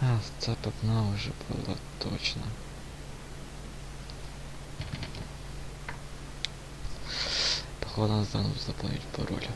А, стоп, одна уже было точно. Походу надо заново заполнить пароль.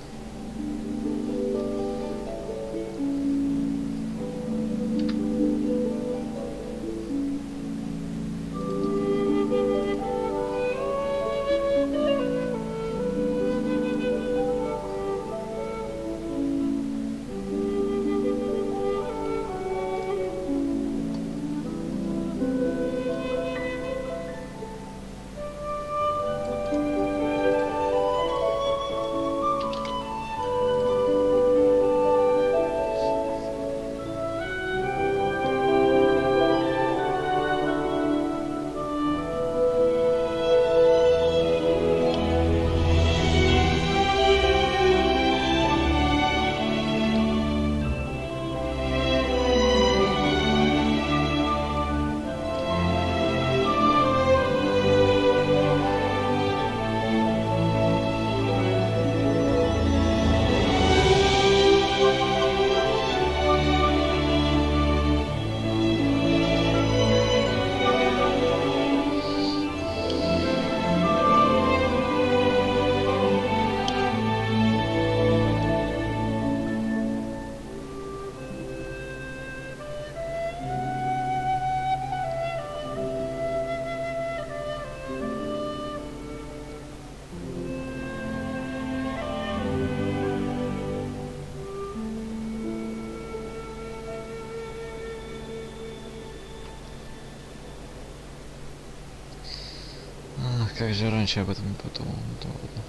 Как же раньше об этом не подумал, ну ладно.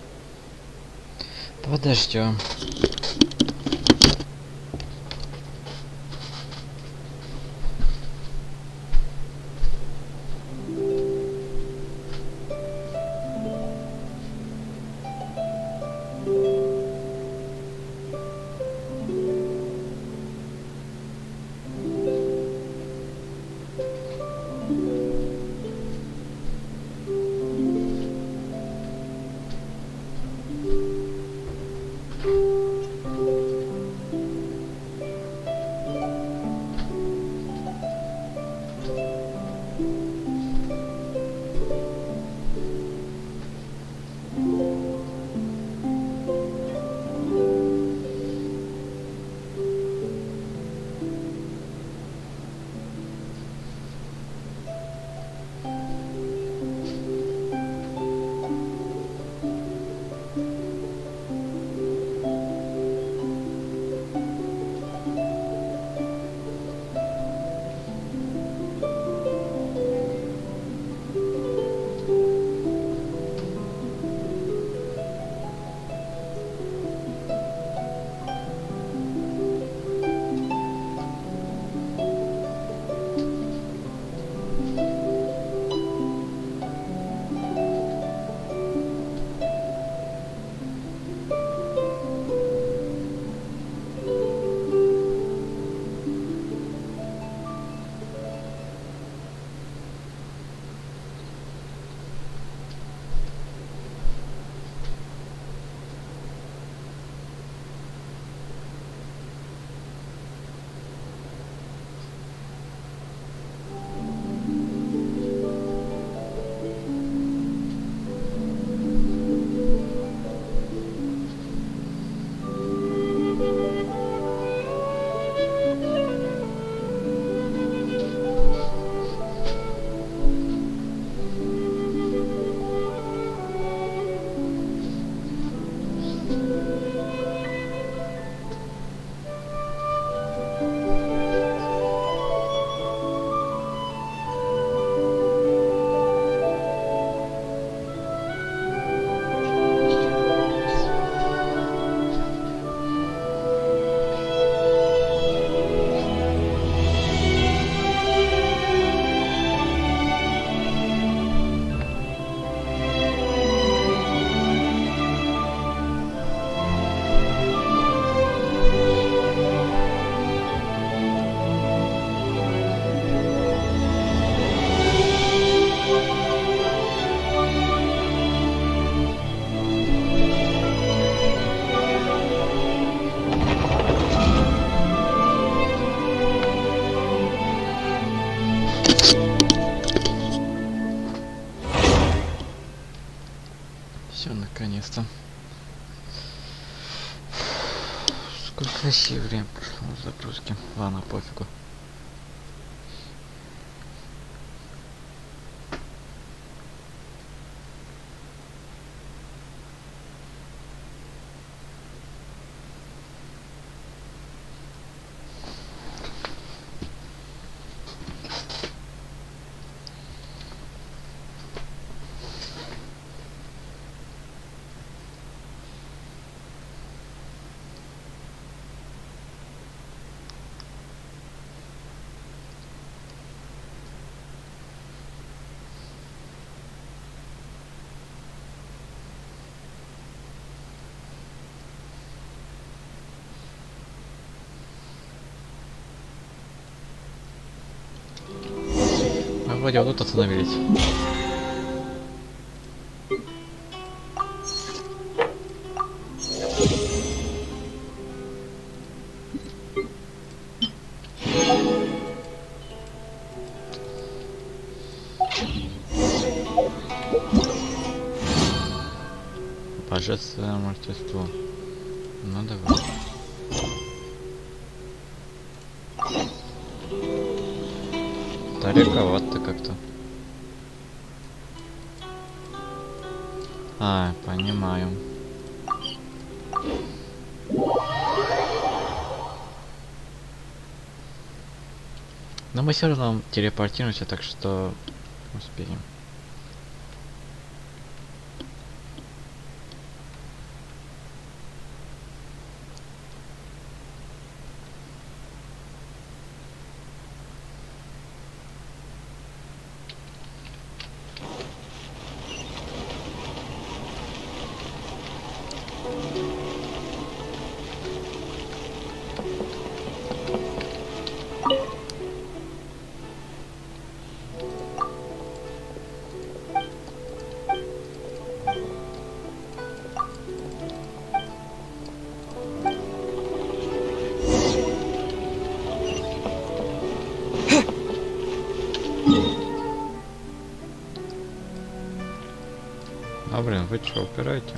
Подождем. Все, наконец-то. Сколько сил время прошло в загрузке. Ладно, пофигу. Мы вроде вот тут остановились. Божественное мастерство. Ну давай. Далековато как-то. А, понимаю. Но мы все равно телепортируемся, так что успеем. А блин, вы что, упираете?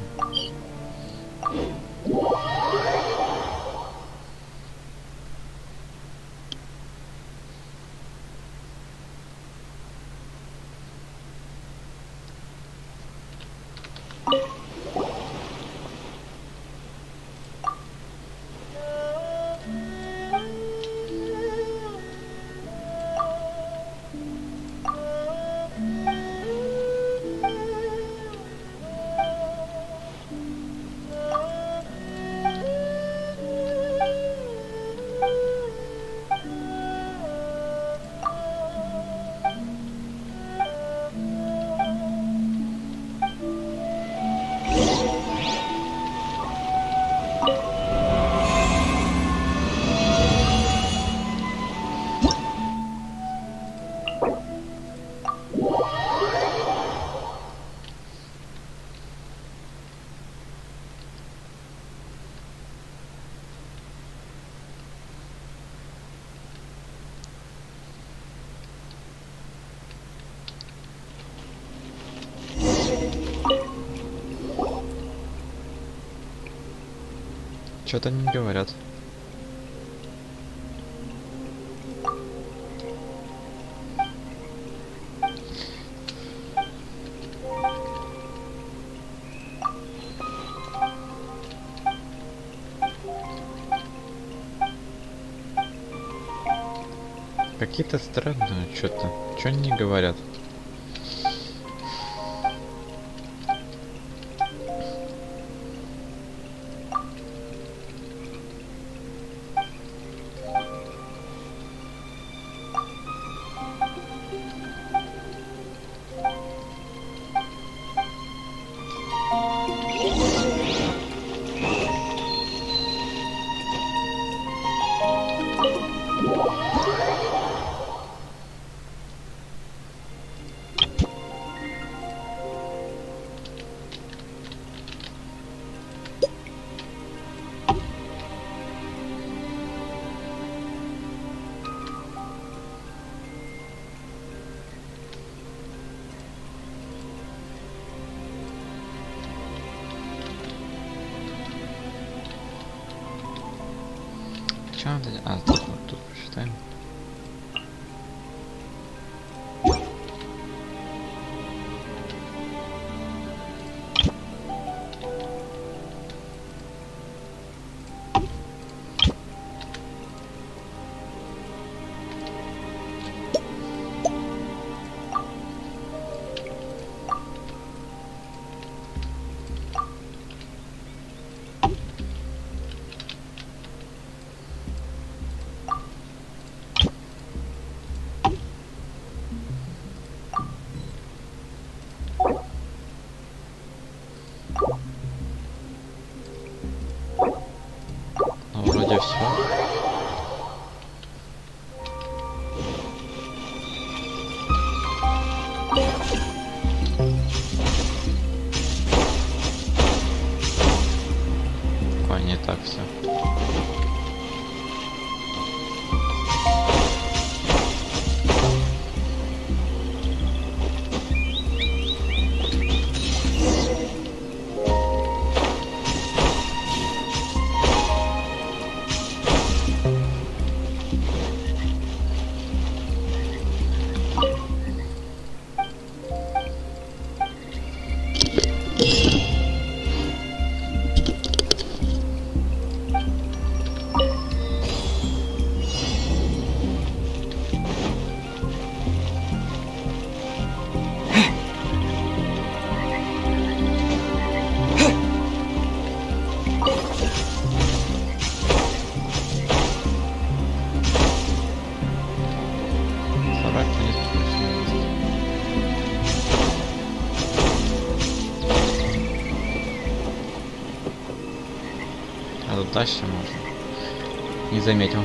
Что-то не говорят. Какие-то странные что-то. Что они не говорят? Зачем это? А, тут, вот, тут посчитаем. Ну, вроде все. Ой, не так все. А тут дальше можно. Не заметил.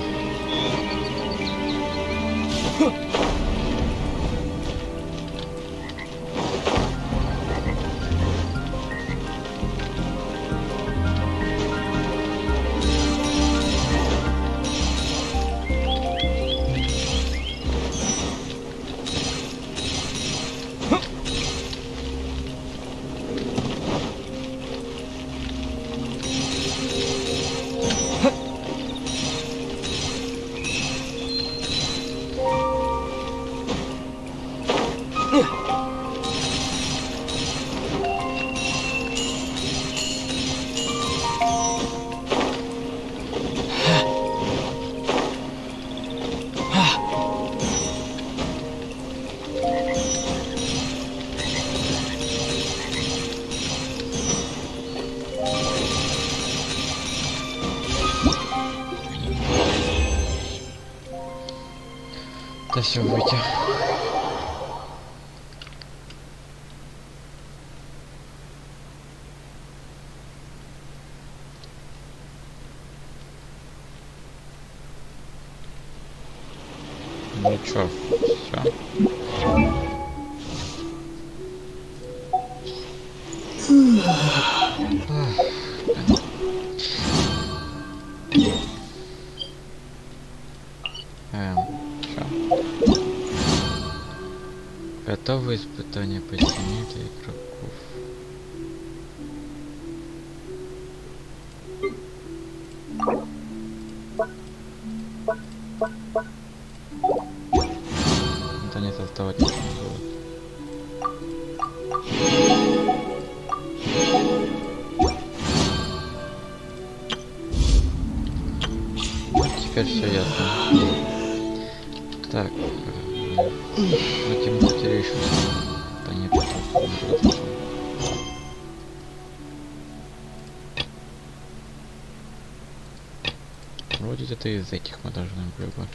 Да все, выйти. Ну чё, все. Готовы испытания подсоединить игроков. Это не создавать не будет. Теперь все ясно. Так. Этим теперь еще. Да нет, это вроде это из этих мы должны выбрать.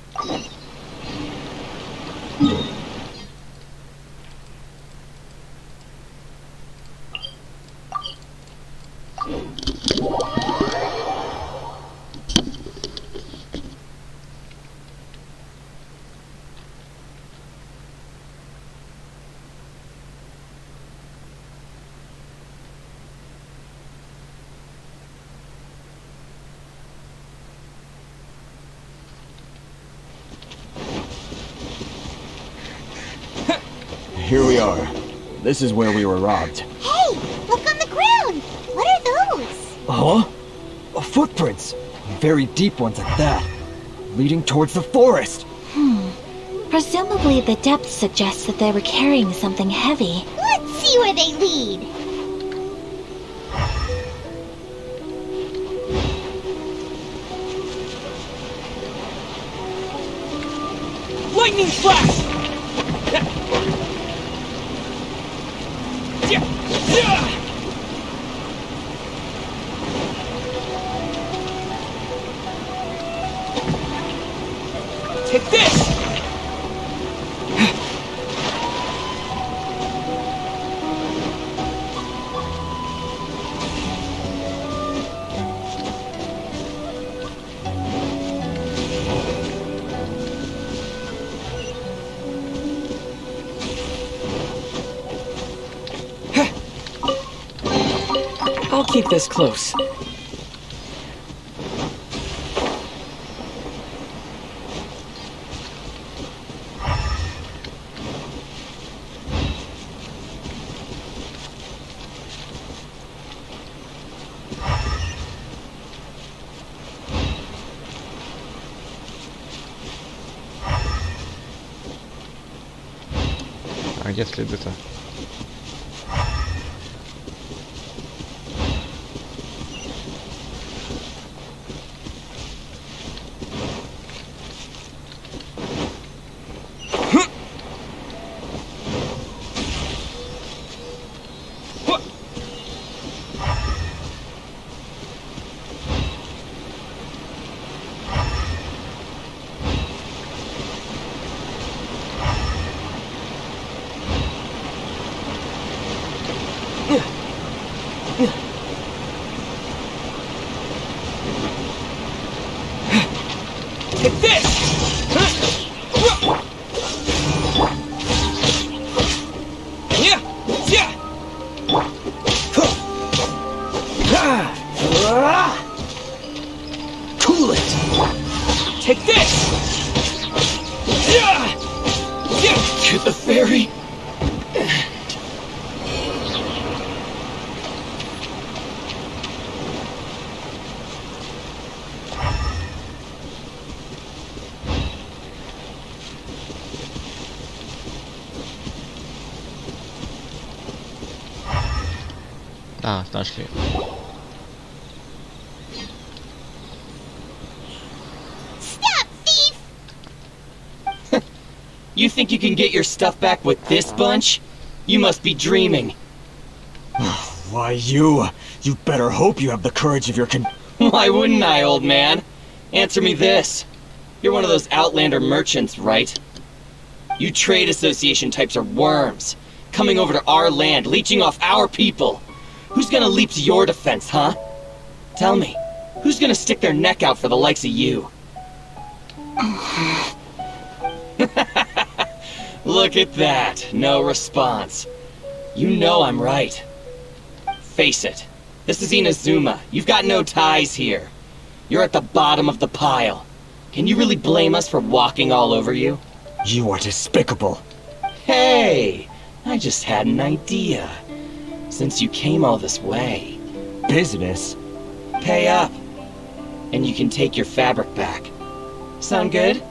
Here we are. This is where we were robbed. Hey, look on the ground! What are those? Huh? Footprints! Very deep ones at that. leading towards the forest. Presumably the depth suggests that they were carrying something heavy. Let's see where they lead. Lightning flash! Take this! I'll keep this close. А где следы-то? Take this! Yeah! Yeah! Cool it! Take this! Yeah! Yeah! To the ferry! А, нашли. Stop, thief! You think you can get your stuff back with this bunch? You must be dreaming. Why, you better hope you have the courage of your Why wouldn't I, old man? Answer me this. You're one of those Outlander merchants, right? You trade association types are worms, coming over to our land, leeching off our people. Who's gonna leap to your defense, huh? Tell me, who's gonna stick their neck out for the likes of you? Look at that, no response. You know I'm right. Face it, this is Inazuma. You've got no ties here. You're at the bottom of the pile. Can you really blame us for walking all over you? You are despicable. Hey, I just had an idea. Since you came all this way, Business? pay up. And you can take your fabric back. Sound good?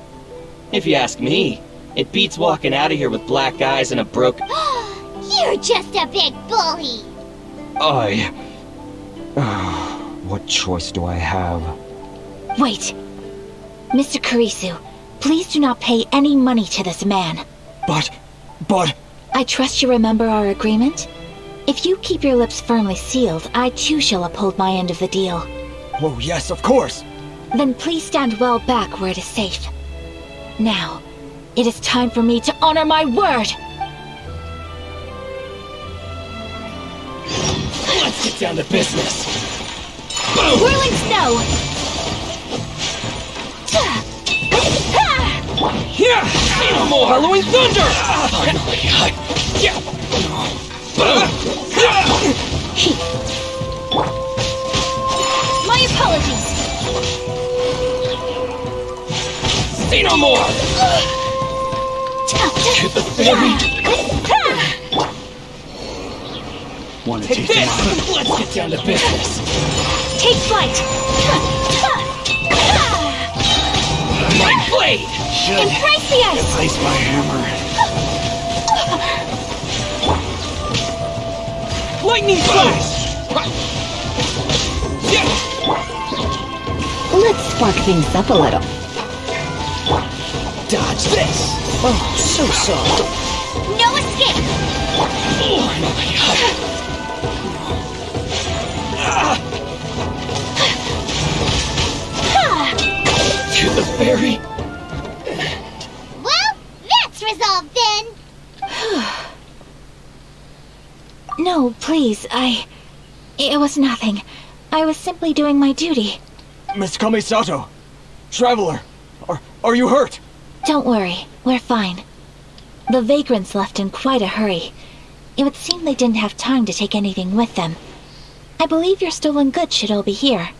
If you ask me, it beats walking out of here with black eyes and a broken... You're just a big bully! What choice do I have? Wait! Mr. Kurisu, please do not pay any money to this man. But... I trust you remember our agreement? If you keep your lips firmly sealed, I too shall uphold my end of the deal. Oh, yes, of course! Then please stand well back where it is safe. Now, it is time for me to honor my word! Let's get down to business. Whirling snow! Here! See no more Halloween thunder! Finally, My apologies! See no more! To the ferry! Wanna Take this! Let's get down to business. Take flight! should And price the ice! replace my hammer. Lightning blast! Let's spark things up a little. Dodge this! Oh, so soft. No escape! Oh my god! To the very Well, that's resolved then. No, please, It was nothing. I was simply doing my duty. Miss Kamisato! Traveler! Are you hurt? Don't worry, we're fine. The vagrants left in quite a hurry. It would seem they didn't have time to take anything with them. I believe your stolen goods should all be here.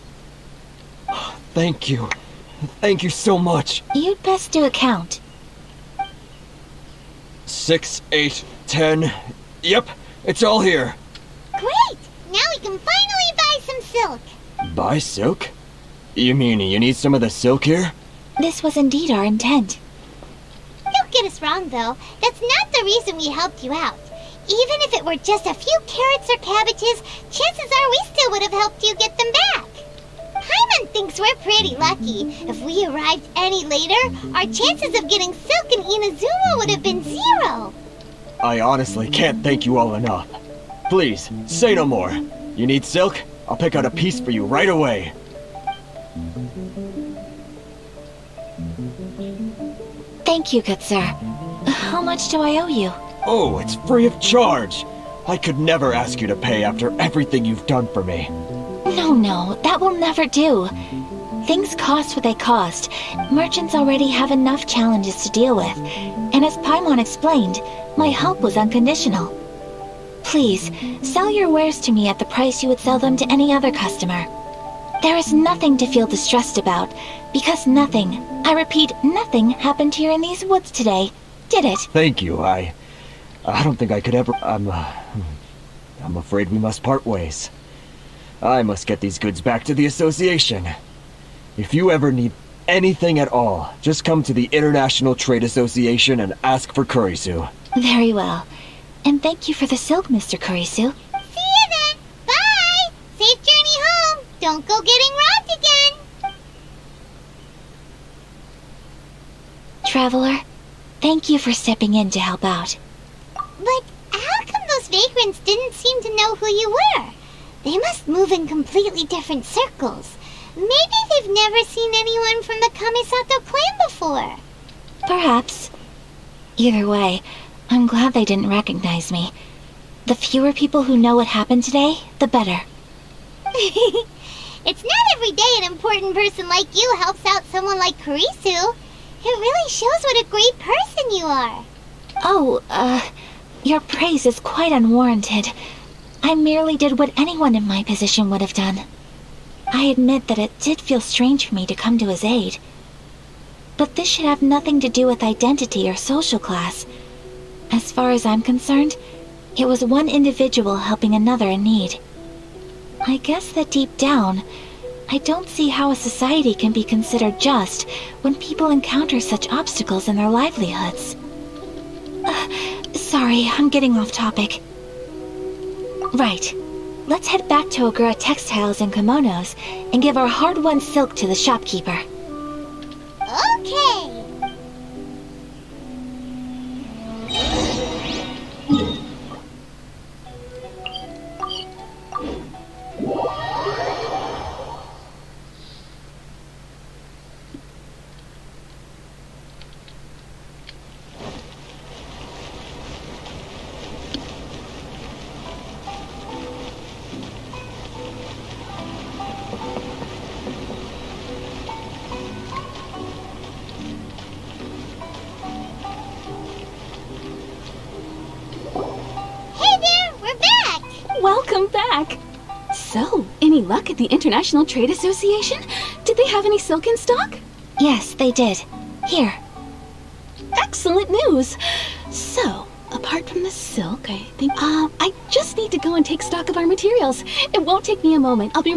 Thank you. Thank you so much. You'd best do a count. 6, 8, 10. Yep, it's all here. Great! Now we can finally buy some silk. Buy silk? You mean you need some of the silk here? This was indeed our intent. Don't get us wrong, though. That's not the reason we helped you out. Even if it were just a few carrots or cabbages, chances are we still would have helped you get them back. Paimon thinks we're pretty lucky. If we arrived any later, our chances of getting silk in Inazuma would have been 0. I honestly can't thank you all enough. Please, say no more. You need silk? I'll pick out a piece for you right away. Thank you, good sir. How much do I owe you? Oh, it's free of charge. I could never ask you to pay after everything you've done for me. No, that will never do. Things cost what they cost. Merchants already have enough challenges to deal with. And as Paimon explained, my help was unconditional. Please, sell your wares to me at the price you would sell them to any other customer. There is nothing to feel distressed about, because nothing, I repeat, nothing happened here in these woods today, did it? Thank you. I don't think I could ever... I'm afraid we must part ways. I must get these goods back to the association. If you ever need anything at all, just come to the International Trade Association and ask for Kurisu. Very well. And thank you for the silk, Mr. Kurisu. See you then. Bye. Safe journey home. Don't go getting robbed again. Traveler, thank you for stepping in to help out. But how come those vagrants didn't seem to know who you were? They must move in completely different circles. Maybe they've never seen anyone from the Kamisato clan before. Perhaps. Either way, I'm glad they didn't recognize me. The fewer people who know what happened today, the better. It's not every day an important person like you helps out someone like Kurisu. It really shows what a great person you are. Oh, your praise is quite unwarranted. I merely did what anyone in my position would have done. I admit that it did feel strange for me to come to his aid. But this should have nothing to do with identity or social class. As far as I'm concerned, it was one individual helping another in need. I guess that deep down, I don't see how a society can be considered just when people encounter such obstacles in their livelihoods. Sorry, I'm getting off topic. Right. Let's head back to Ogura Textiles and Kimonos and give our hard-won silk to the shopkeeper. Okay. Hey there, we're back. Welcome back! So, any luck at the International Trade Association? Did they have any silk in stock? Yes, they did. Here. Excellent news! So, apart from the silk, I think... I just need to go and take stock of our materials. It won't take me a moment. I'll be...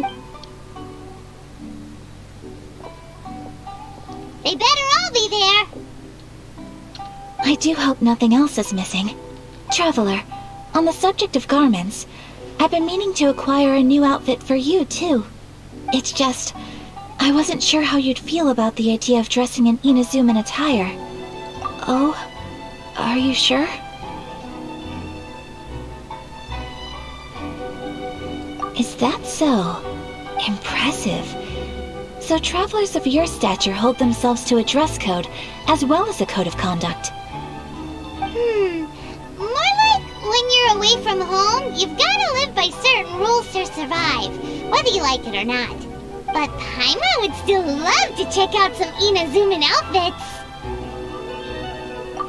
They better all be there. I do hope nothing else is missing. Traveler, on the subject of garments, I've been meaning to acquire a new outfit for you, too. It's just, I wasn't sure how you'd feel about the idea of dressing in Inazuman attire. Oh, are you sure? Is that so? Impressive. So travelers of your stature hold themselves to a dress code, as well as a code of conduct. More like when you're away from home, you've gotta live by certain rules to survive, whether you like it or not. But Paimon would still love to check out some Inazuman outfits.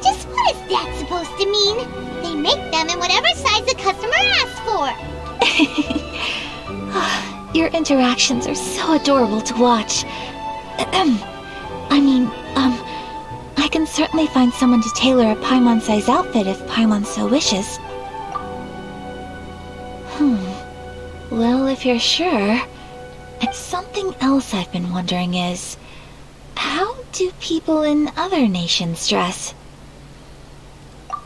Just what is that supposed to mean? They make them in whatever size the customer asks for. Your interactions are so adorable to watch. I can certainly find someone to tailor a Paimon-size outfit if Paimon so wishes. Well, if you're sure... Something else I've been wondering is... How do people in other nations dress?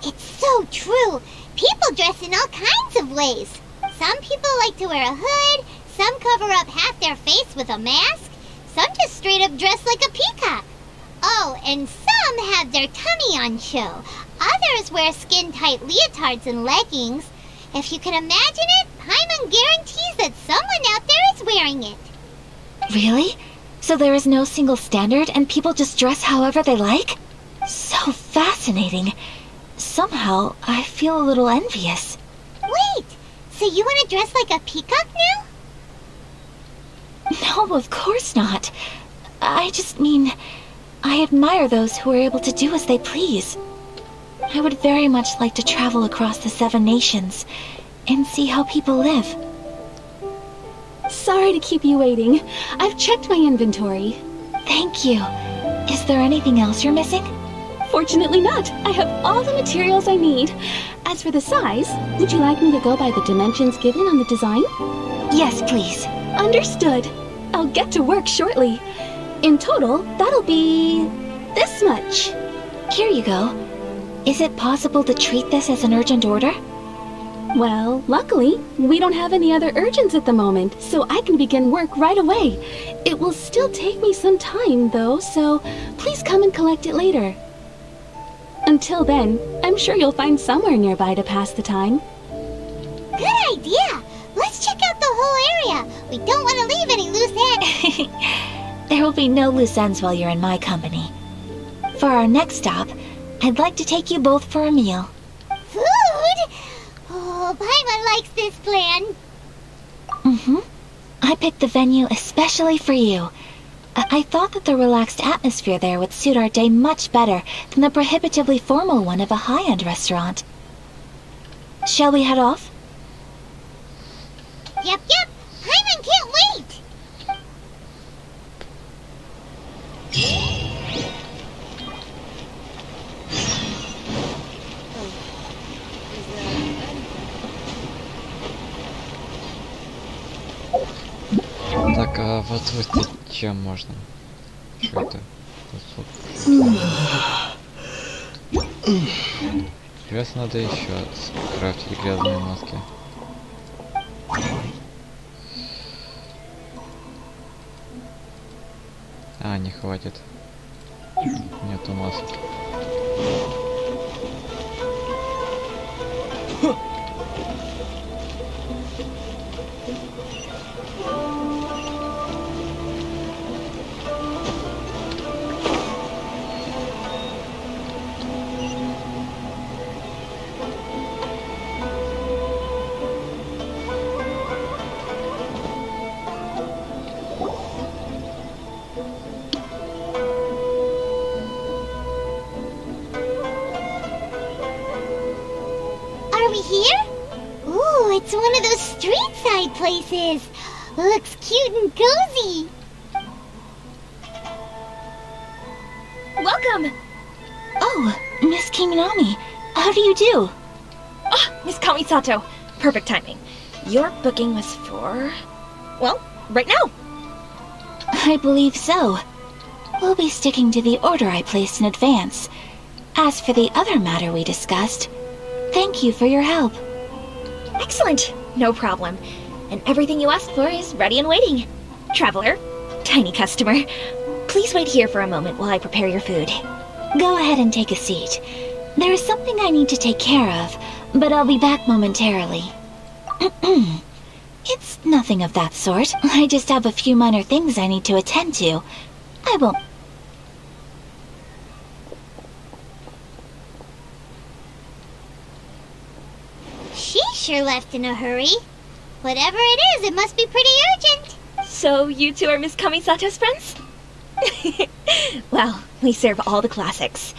It's so true. People dress in all kinds of ways. Some people like to wear a hood, some cover up half their face with a mask, some just straight up dress like a peacock. Oh, and some have their tummy on show. Others wear skin-tight leotards and leggings. If you can imagine it, Paimon guarantees that someone out there is wearing it. Really? So there is no single standard and people just dress however they like? So fascinating. Somehow, I feel a little envious. Wait, so you want to dress like a peacock now? No, of course not. I just mean, I admire those who are able to do as they please. I would very much like to travel across the 7 nations and see how people live. Sorry to keep you waiting. I've checked my inventory. Thank you. Is there anything else you're missing? Fortunately not. I have all the materials I need. As for the size, would you like me to go by the dimensions given on the design? Yes, please. Understood. I'll get to work shortly. In total, that'll be... this much. Here you go. Is it possible to treat this as an urgent order? Well, luckily, we don't have any other urgents at the moment, so I can begin work right away. It will still take me some time, though, so please come and collect it later. Until then, I'm sure you'll find somewhere nearby to pass the time. Good idea! Let's check out the whole area. We don't want to leave any loose ends. There will be no loose ends while you're in my company. For our next stop, I'd like to take you both for a meal. Food? Oh, Paimon likes this plan. I picked the venue especially for you. I thought that the relaxed atmosphere there would suit our day much better than the prohibitively formal one of a high-end restaurant. Shall we head off? Yep. Paimon can't wait. Так, а вот выставить чем можно? Что это? Сейчас надо еще скрафтить грязные маски. А, не хватит. Нету масок. Are we here? Ooh, it's one of those street-side places. Looks cute and cozy. Welcome! Oh, Miss Kiminami, how do you do? Ah, Miss Kamisato. Perfect timing. Your booking was for... well, right now. I believe so. We'll be sticking to the order I placed in advance. As for the other matter we discussed, thank you for your help. Excellent. No problem. And everything you asked for is ready and waiting. Traveler, tiny customer, please wait here for a moment while I prepare your food. Go ahead and take a seat. There is something I need to take care of, but I'll be back momentarily. It's nothing of that sort. I just have a few minor things I need to attend to. I won't... She sure left in a hurry. Whatever it is, it must be pretty urgent. So you two are Miss Kamisato's friends? Well, we serve all the classics.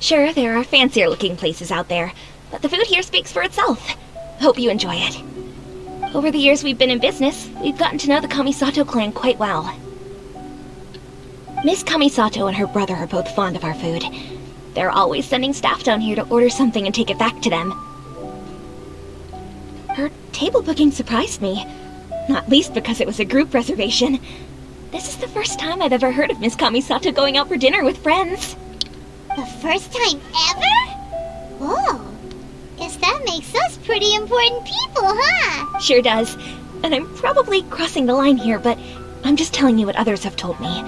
Sure, there are fancier looking places out there, but the food here speaks for itself. Hope you enjoy it. Over the years we've been in business, we've gotten to know the Kamisato clan quite well. Miss Kamisato and her brother are both fond of our food. They're always sending staff down here to order something and take it back to them. Her table booking surprised me, not least because it was a group reservation. This is the first time I've ever heard of Miss Kamisato going out for dinner with friends. The first time ever? Whoa. Guess that makes us pretty important people, huh? Sure does. And I'm probably crossing the line here, but I'm just telling you what others have told me.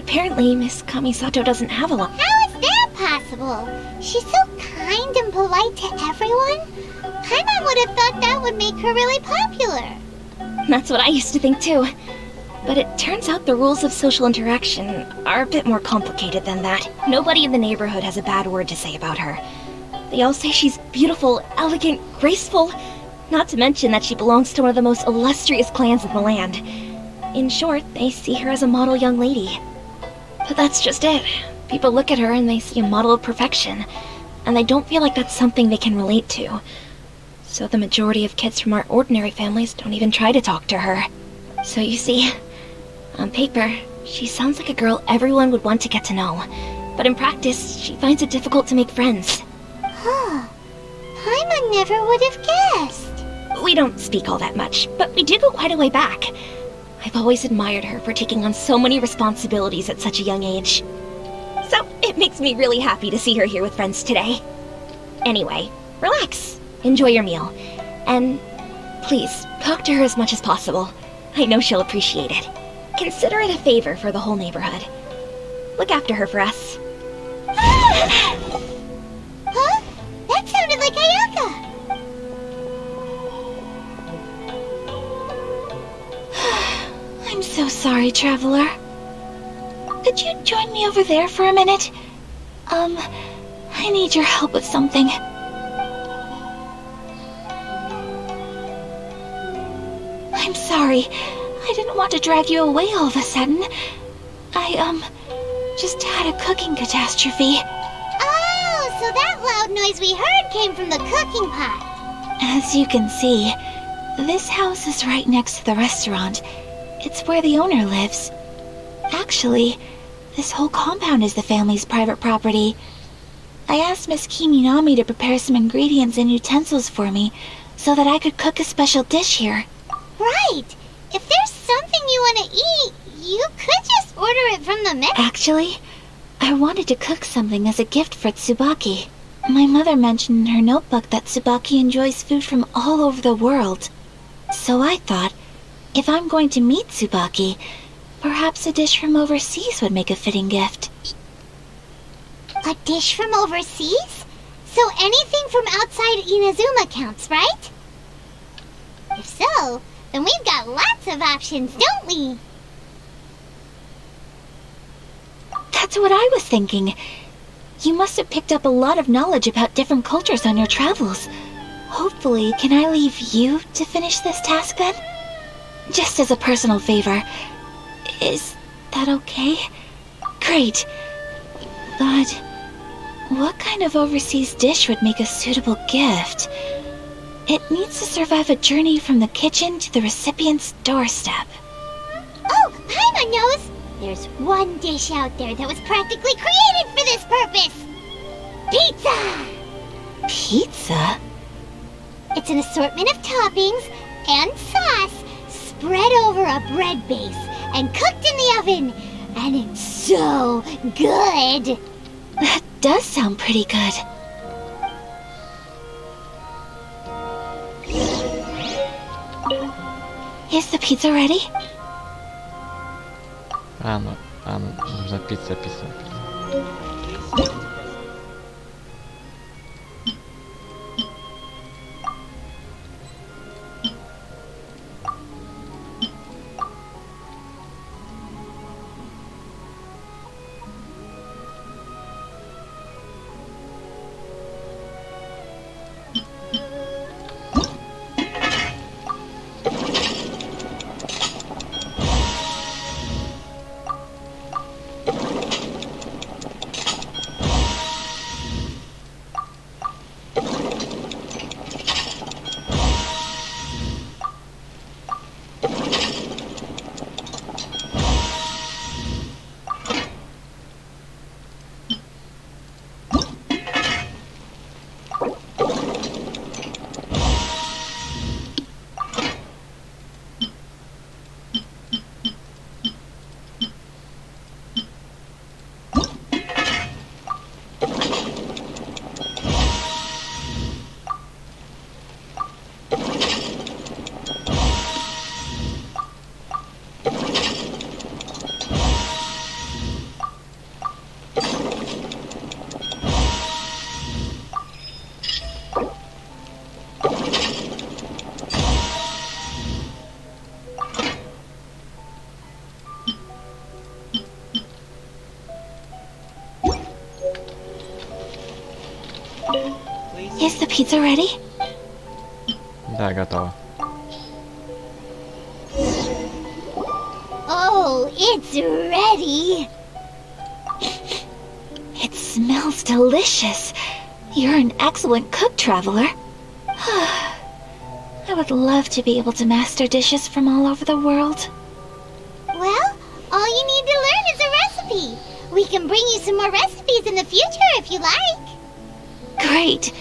Apparently, Miss Kamisato doesn't have a lot. How is that possible? She's so kind and polite to everyone. Paimon would have thought that would make her really popular. That's what I used to think too. But it turns out the rules of social interaction are a bit more complicated than that. Nobody in the neighborhood has a bad word to say about her. They all say she's beautiful, elegant, graceful, not to mention that she belongs to one of the most illustrious clans in the land. In short, they see her as a model young lady. But that's just it. People look at her and they see a model of perfection, and they don't feel like that's something they can relate to. So the majority of kids from our ordinary families don't even try to talk to her. So you see, on paper, she sounds like a girl everyone would want to get to know. But in practice, she finds it difficult to make friends. Huh. Paimon never would have guessed. We don't speak all that much, but we do go quite a way back. I've always admired her for taking on so many responsibilities at such a young age. So it makes me really happy to see her here with friends today. Anyway, relax. Enjoy your meal. And please, talk to her as much as possible. I know she'll appreciate it. Consider it a favor for the whole neighborhood. Look after her for us. Huh? That sounded like Ayaka. I'm so sorry, Traveler. Could you join me over there for a minute? I need your help with something. I'm sorry. I didn't want to drag you away all of a sudden. I, just had a cooking catastrophe. Oh, so that loud noise we heard came from the cooking pot. As you can see, this house is right next to the restaurant. It's where the owner lives. Actually, this whole compound is the family's private property. I asked Miss Kiminami to prepare some ingredients and utensils for me so that I could cook a special dish here. Right. If there's something you want to eat, you could just order it from the menu. Actually, I wanted to cook something as a gift for Tsubaki. My mother mentioned in her notebook that Tsubaki enjoys food from all over the world. So I thought, if I'm going to meet Tsubaki, perhaps a dish from overseas would make a fitting gift. A dish from overseas? So anything from outside Inazuma counts, right? If so, then we've got lots of options, don't we? That's what I was thinking. You must have picked up a lot of knowledge about different cultures on your travels. Hopefully, can I leave you to finish this task then? Just as a personal favor. Is that okay? Great. But what kind of overseas dish would make a suitable gift? It needs to survive a journey from the kitchen to the recipient's doorstep. Oh, Paimon knows! There's one dish out there that was practically created for this purpose! Pizza! Pizza? It's an assortment of toppings and sauce spread over a bread base and cooked in the oven. And it's so good! That does sound pretty good. Is the pizza ready? Нужна пицца. Is the pizza ready? Да, готово. Oh, it's ready. It smells delicious. You're an excellent cook, Traveler. I would love to be able to master dishes from all over the world. Well, all you need to learn is a recipe. We can bring you some more recipes in the future if you like. Great.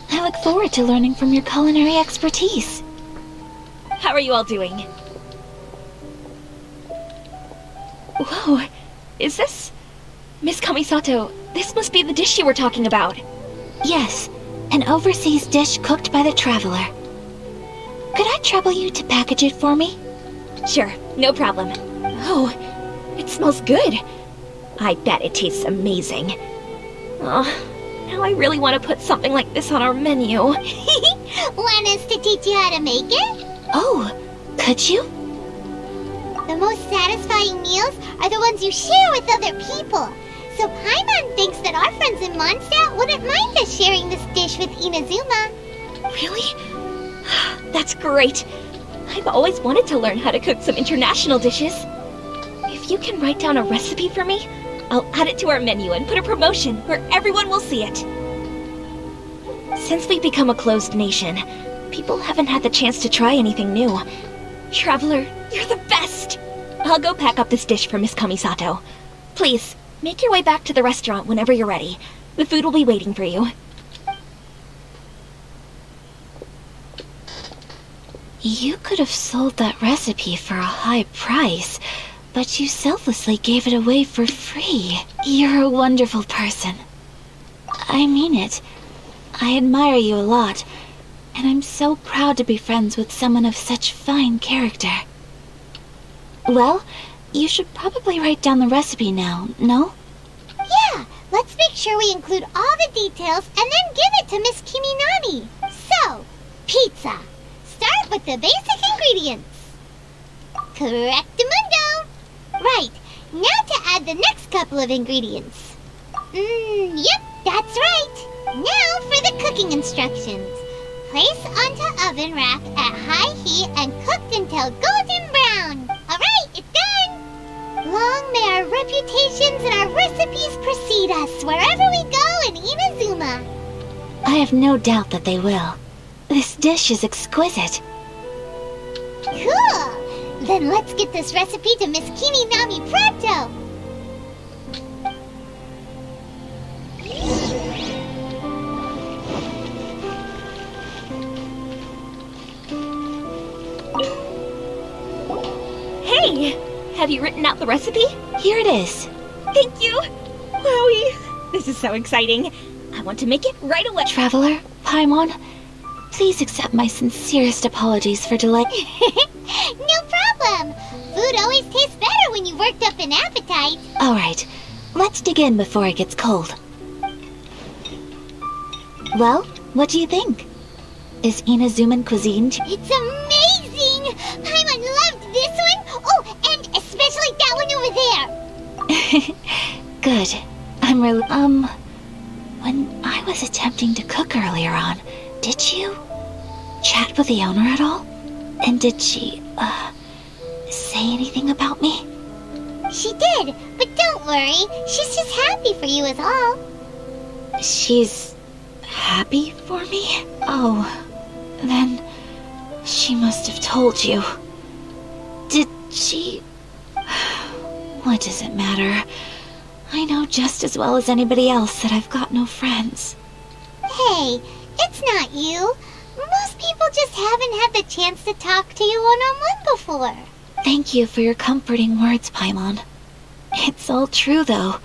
I look forward to learning from your culinary expertise. How are you all doing? Whoa, is this... Miss Kamisato, this must be the dish you were talking about. Yes, an overseas dish cooked by the Traveler. Could I trouble you to package it for me? Sure, no problem. Oh, it smells good. I bet it tastes amazing. Oh, now I really want to put something like this on our menu. Want us to teach you how to make it? Oh, could you? The most satisfying meals are the ones you share with other people. So Paimon thinks that our friends in Mondstadt wouldn't mind us sharing this dish with Inazuma. Really? That's great. I've always wanted to learn how to cook some international dishes. If you can write down a recipe for me, I'll add it to our menu and put a promotion where everyone will see it. Since we've become a closed nation, people haven't had the chance to try anything new. Traveler, you're the best! I'll go pack up this dish for Miss Kamisato. Please, make your way back to the restaurant whenever you're ready. The food will be waiting for you. You could have sold that recipe for a high price, but you selflessly gave it away for free. You're a wonderful person. I mean it. I admire you a lot, and I'm so proud to be friends with someone of such fine character. Well, you should probably write down the recipe now, no? Yeah, let's make sure we include all the details and then give it to Miss Kiminami. So, pizza. Start with the basic ingredients. Correctamundo. Right, now to add the next couple of ingredients. Yep, that's right. Now for the cooking instructions. Place onto oven rack at high heat and cooked until golden brown. Alright, it's done. Long may our reputations and our recipes precede us wherever we go in Inazuma. I have no doubt that they will. This dish is exquisite. Cool! Then let's get this recipe to Miss Kiminami pronto! Hey! Have you written out the recipe? Here it is. Thank you! Wowie! This is so exciting. I want to make it right away. Traveler, Paimon, please accept my sincerest apologies for delay. No problem. Food always tastes better when you've worked up an appetite. Alright, let's dig in before it gets cold. Well, what do you think? Is Inazuman cuisine It's amazing! Paimon loved this one! Oh, and especially that one over there! Good. I'm really... When I was attempting to cook earlier on, did you chat with the owner at all? And did she, say anything about me? She did, but don't worry. She's just happy for you is all. She's happy for me? Oh, then she must have told you. Did she... What does it matter? I know just as well as anybody else that I've got no friends. Hey, it's not you. Most people just haven't had the chance to talk to you one-on-one before. Thank you for your comforting words, Paimon. It's all true, though.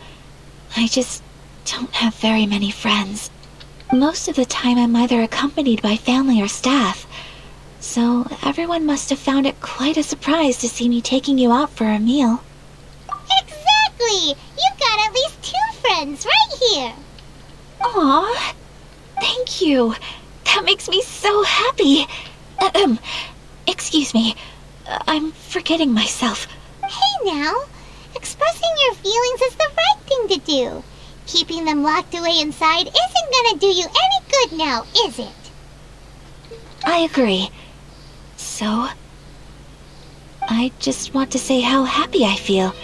I just don't have very many friends. Most of the time I'm either accompanied by family or staff, so everyone must have found it quite a surprise to see me taking you out for a meal. Exactly! You've got at least 2 friends right here. Aw, thank you. That makes me so happy. Excuse me. I'm forgetting myself. Hey now, expressing your feelings is the right thing to do. Keeping them locked away inside isn't gonna do you any good now, is it? I agree. So, I just want to say how happy I feel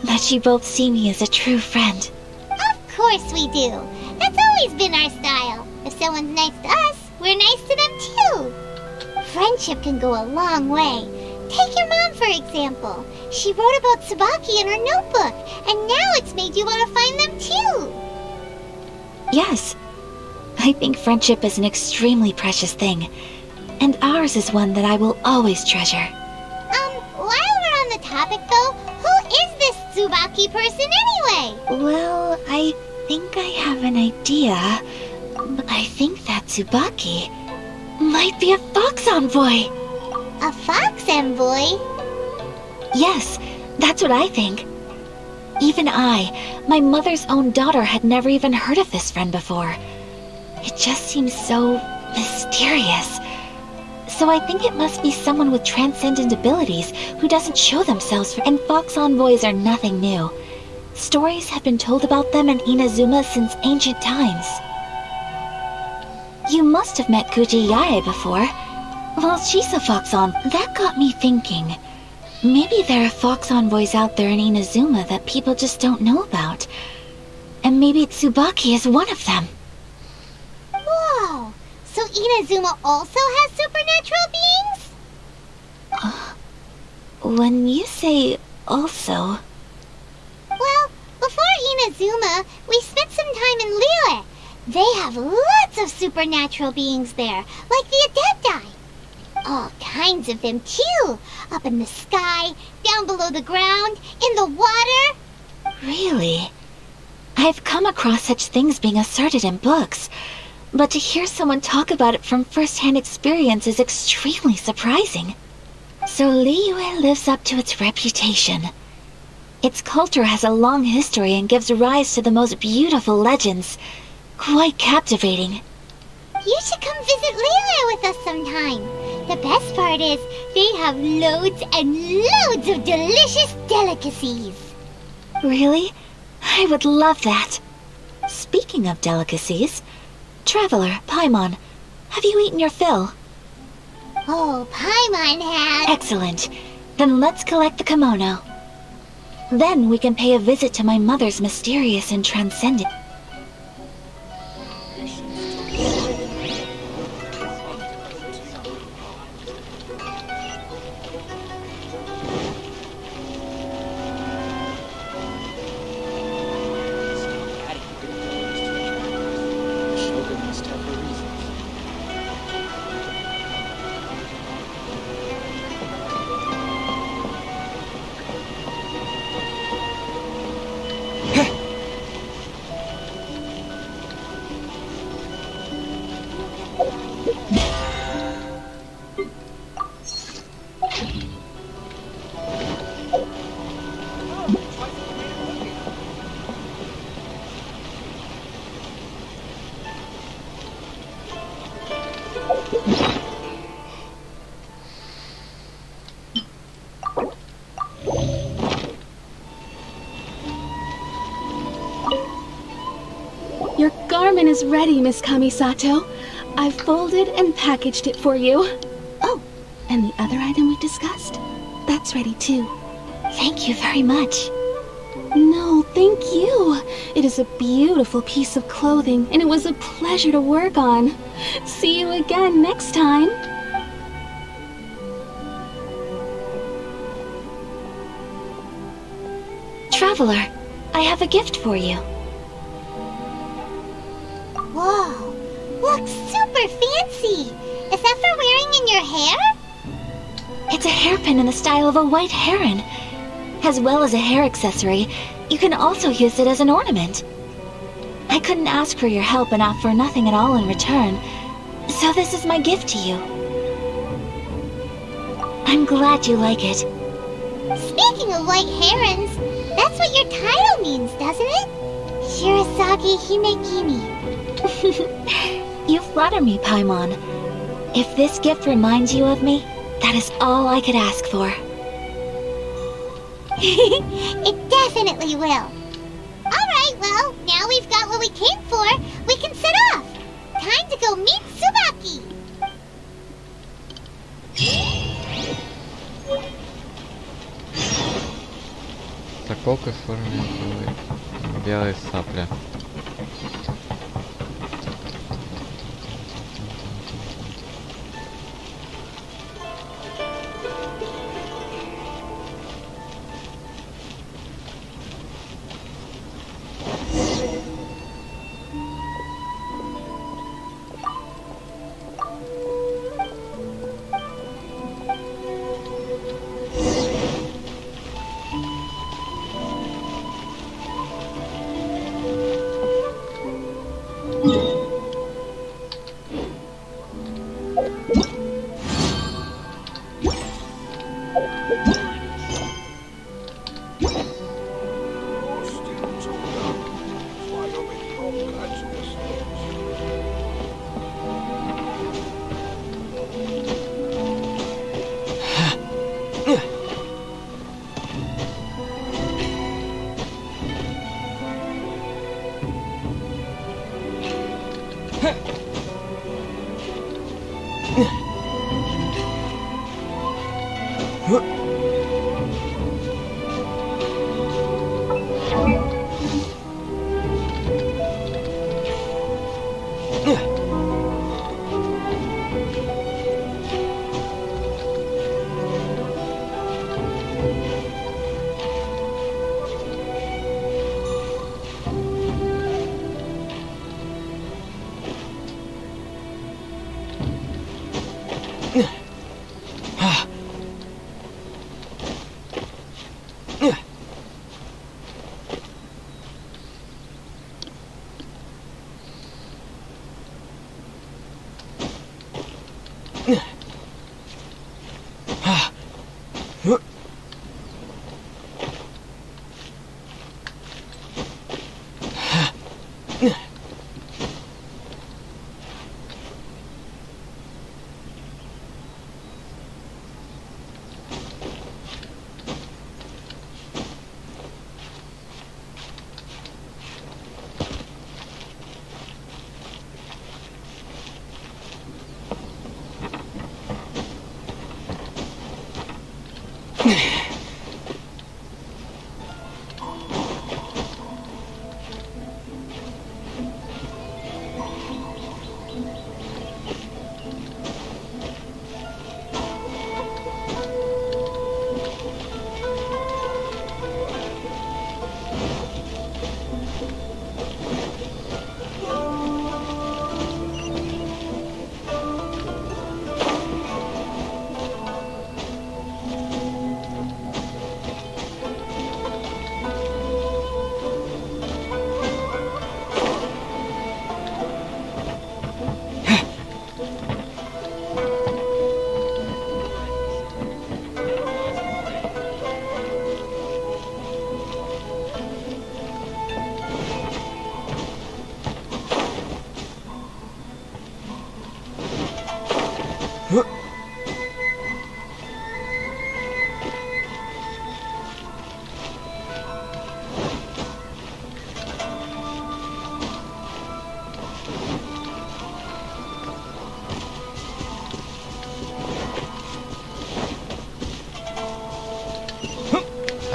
that you both see me as a true friend. Of course we do. That's always been our style. If someone's nice to us, we're nice to them too. Friendship can go a long way. Take your mom, for example. She wrote about Tsubaki in her notebook, and now it's made you want to find them too. Yes. I think friendship is an extremely precious thing, and ours is one that I will always treasure. While we're on the topic though, who is this Tsubaki person anyway? Well, I think I have an idea. I think that Tsubaki might be a fox envoy. A fox envoy? Yes, that's what I think. Even I, my mother's own daughter, had never even heard of this friend before. It just seems so mysterious. So I think it must be someone with transcendent abilities who doesn't show themselves, and fox envoys are nothing new. Stories have been told about them in Inazuma since ancient times. You must have met Kuji Yae before. Well, she's a fox envoy. That got me thinking. Maybe there are fox envoys out there in Inazuma that people just don't know about. And maybe Tsubaki is one of them. Whoa! So Inazuma also has supernatural beings? When you say also... Well, before Inazuma, we spent some time in Liyue. They have lots of supernatural beings there, like the Adepti. All kinds of them too. Up in the sky, down below the ground, in the water. Really? I've come across such things being asserted in books, but to hear someone talk about it from first-hand experience is extremely surprising. So Liyue lives up to its reputation. Its culture has a long history and gives rise to the most beautiful legends. Quite captivating. You should come visit Liyue with us sometime. The best part is, they have loads and loads of delicious delicacies. Really? I would love that. Speaking of delicacies, Traveler, Paimon, have you eaten your fill? Oh, Paimon has. Excellent. Then let's collect the kimono. Then we can pay a visit to my mother's mysterious and transcendent... is ready, Miss Kamisato. I've folded and packaged it for you. Oh, and the other item we discussed? That's ready too. Thank you very much. No, thank you. It is a beautiful piece of clothing, and it was a pleasure to work on. See you again next time. Traveler, I have a gift for you. Whoa, looks super fancy. Is that for wearing in your hair? It's a hairpin in the style of a white heron. As well as a hair accessory, you can also use it as an ornament. I couldn't ask for your help and offer nothing at all in return, so this is my gift to you. I'm glad you like it. Speaking of white herons, that's what your title means, doesn't it? Shirasagi Himekimi. You flatter me, Paimon. If this gift reminds you of me, that is all I could ask for. It definitely will. Alright, well, now we've got what we came for, we can set off. Time to go meet Tsubaki. Заколка в форме белой сапли.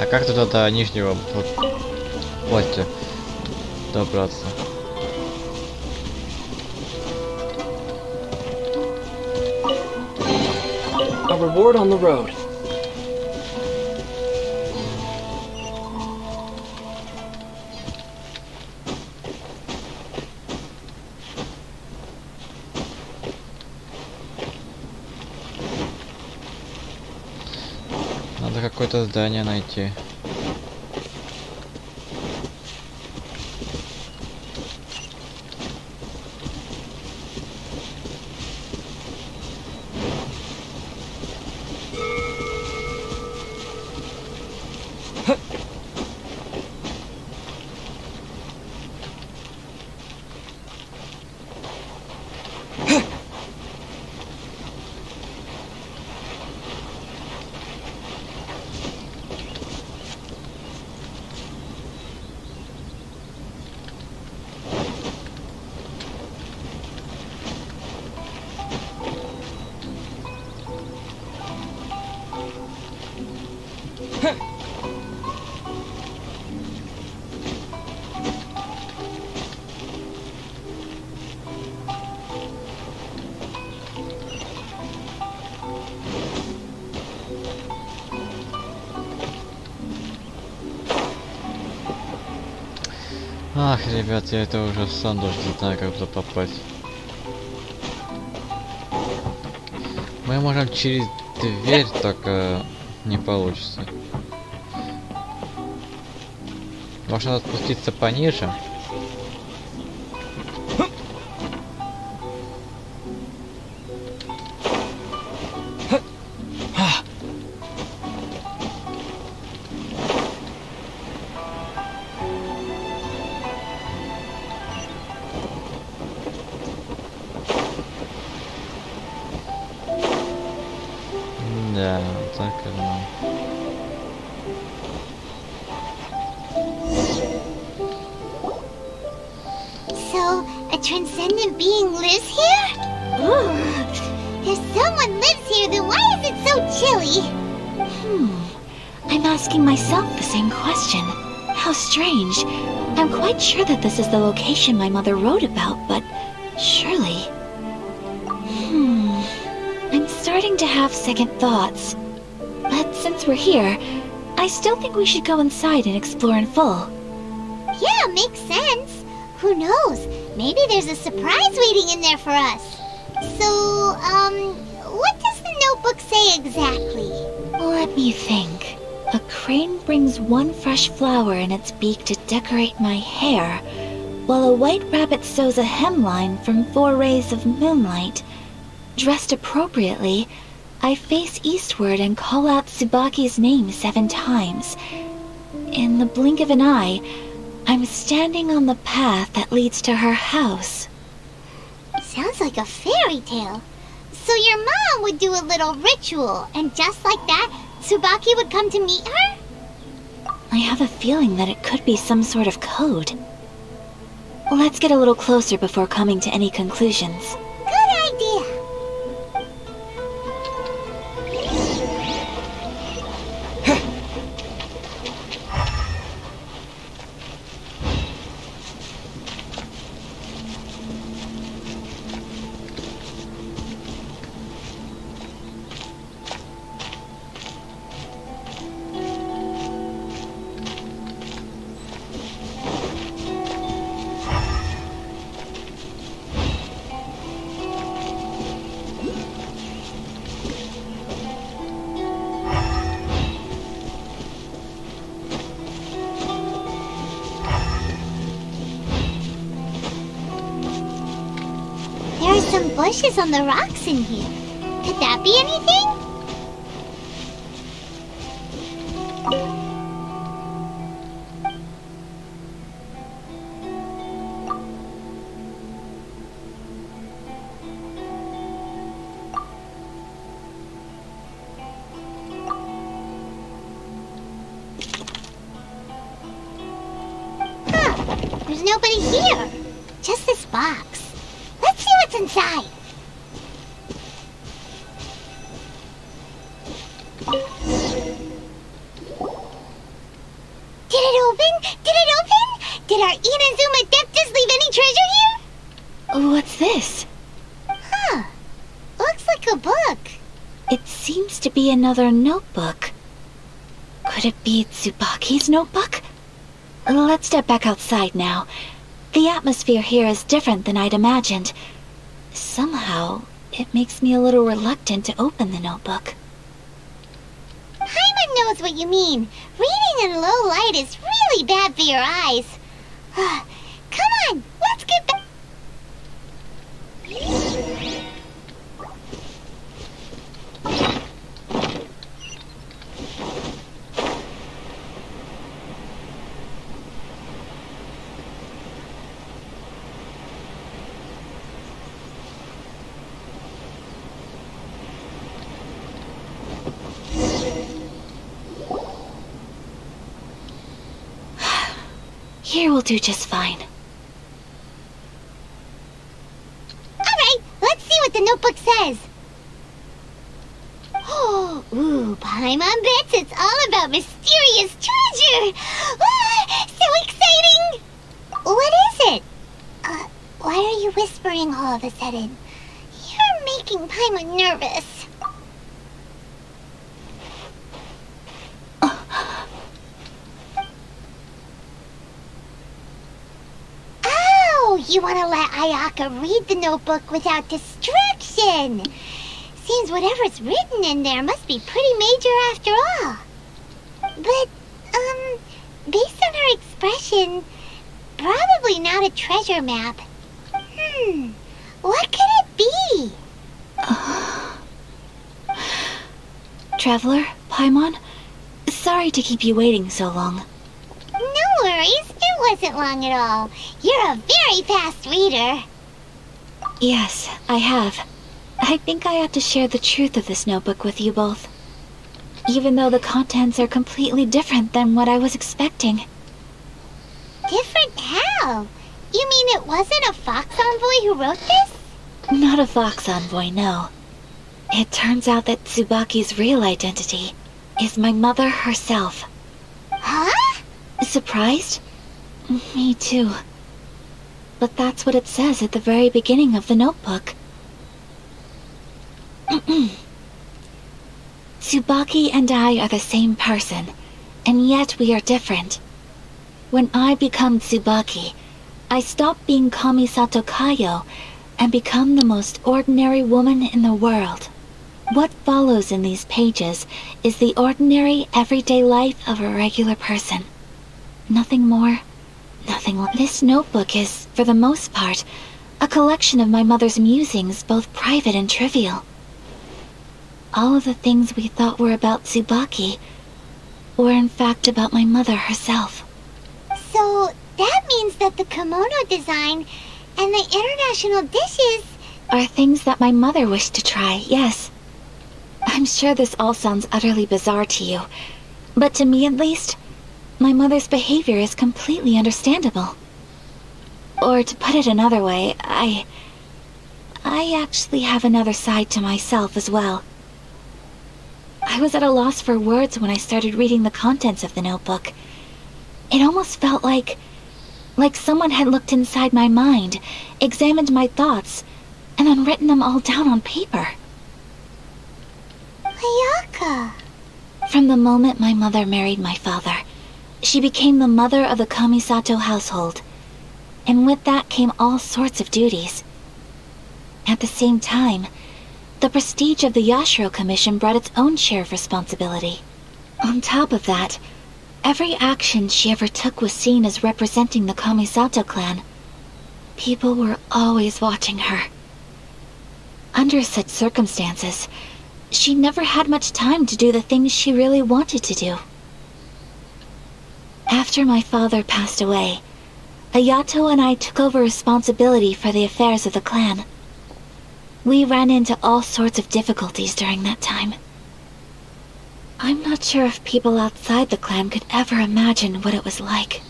А как туда до нижнего платья добраться? A reward on the road. Надо какое-то здание найти. Ах, ребят, я это уже сам даже не знаю, как туда попасть. Мы можем через дверь, только не получится. Может, надо спуститься пониже? Да, так и да. So, a transcendent being lives here? If someone lives here, then why is it so chilly? I'm asking myself the same question. How strange. I'm quite sure that this is the location my mother wrote about, but surely... I'm starting to have second thoughts. But since we're here, I still think we should go inside and explore in full. Yeah, makes sense. Who knows? Maybe there's a surprise waiting in there for us. So, what does the notebook say exactly? Let me think. A crane brings one fresh flower in its beak to decorate my hair, while a white rabbit sews a hemline from 4 rays of moonlight. Dressed appropriately, I face eastward and call out Tsubaki's name 7 times. In the blink of an eye, I'm standing on the path that leads to her house. Sounds like a fairy tale. So your mom would do a little ritual, and just like that, Tsubaki would come to meet her? I have a feeling that it could be some sort of code. Let's get a little closer before coming to any conclusions. Good idea. There are some bushes on the rocks in here. Could that be anything? Huh, there's nobody here. Just this box. Let's see what's inside. seems to be another notebook. Could it be Tsubaki's notebook? Let's step back outside now. The atmosphere here is different than I'd imagined. Somehow, it makes me a little reluctant to open the notebook. Paimon knows what you mean. Reading in low light is really bad for your eyes. Come on, let's get back. Here will do just fine. Alright, let's see what the notebook says. Oh, ooh, Paimon bets it's all about mysterious treasure. Ah, so exciting! What is it? Why are you whispering all of a sudden? You're making Paimon nervous. You want to let Ayaka read the notebook without distraction. Seems whatever's written in there must be pretty major after all. But, based on her expression, probably not a treasure map. What could it be? Traveler, Paimon, sorry to keep you waiting so long. No worries, it wasn't long at all. You're a very fast reader. Yes, I have. I think I have to share the truth of this notebook with you both. Even though the contents are completely different than what I was expecting. Different how? You mean it wasn't a Fox Envoy who wrote this? Not a Fox Envoy, no. It turns out that Tsubaki's real identity is my mother herself. Huh? Surprised? Me too. But that's what it says at the very beginning of the notebook. Tsubaki and I are the same person, and yet we are different. When I become Tsubaki, I stop being Kamisato Kayo and become the most ordinary woman in the world. What follows in these pages is the ordinary, everyday life of a regular person. Nothing more, nothing less. This notebook is, for the most part, a collection of my mother's musings, both private and trivial. All of the things we thought were about Tsubaki were in fact about my mother herself. So, that means that the kimono design and the international dishes are things that my mother wished to try, yes. I'm sure this all sounds utterly bizarre to you, but to me at least, my mother's behavior is completely understandable. Or to put it another way, I actually have another side to myself as well. I was at a loss for words when I started reading the contents of the notebook. It almost felt like someone had looked inside my mind, examined my thoughts, and then written them all down on paper. Ayaka. From the moment my mother married my father, she became the mother of the Kamisato household, and with that came all sorts of duties. At the same time, the prestige of the Yashiro Commission brought its own share of responsibility. On top of that, every action she ever took was seen as representing the Kamisato clan. People were always watching her. Under such circumstances, she never had much time to do the things she really wanted to do. After my father passed away, Ayato and I took over responsibility for the affairs of the clan. We ran into all sorts of difficulties during that time. I'm not sure if people outside the clan could ever imagine what it was like.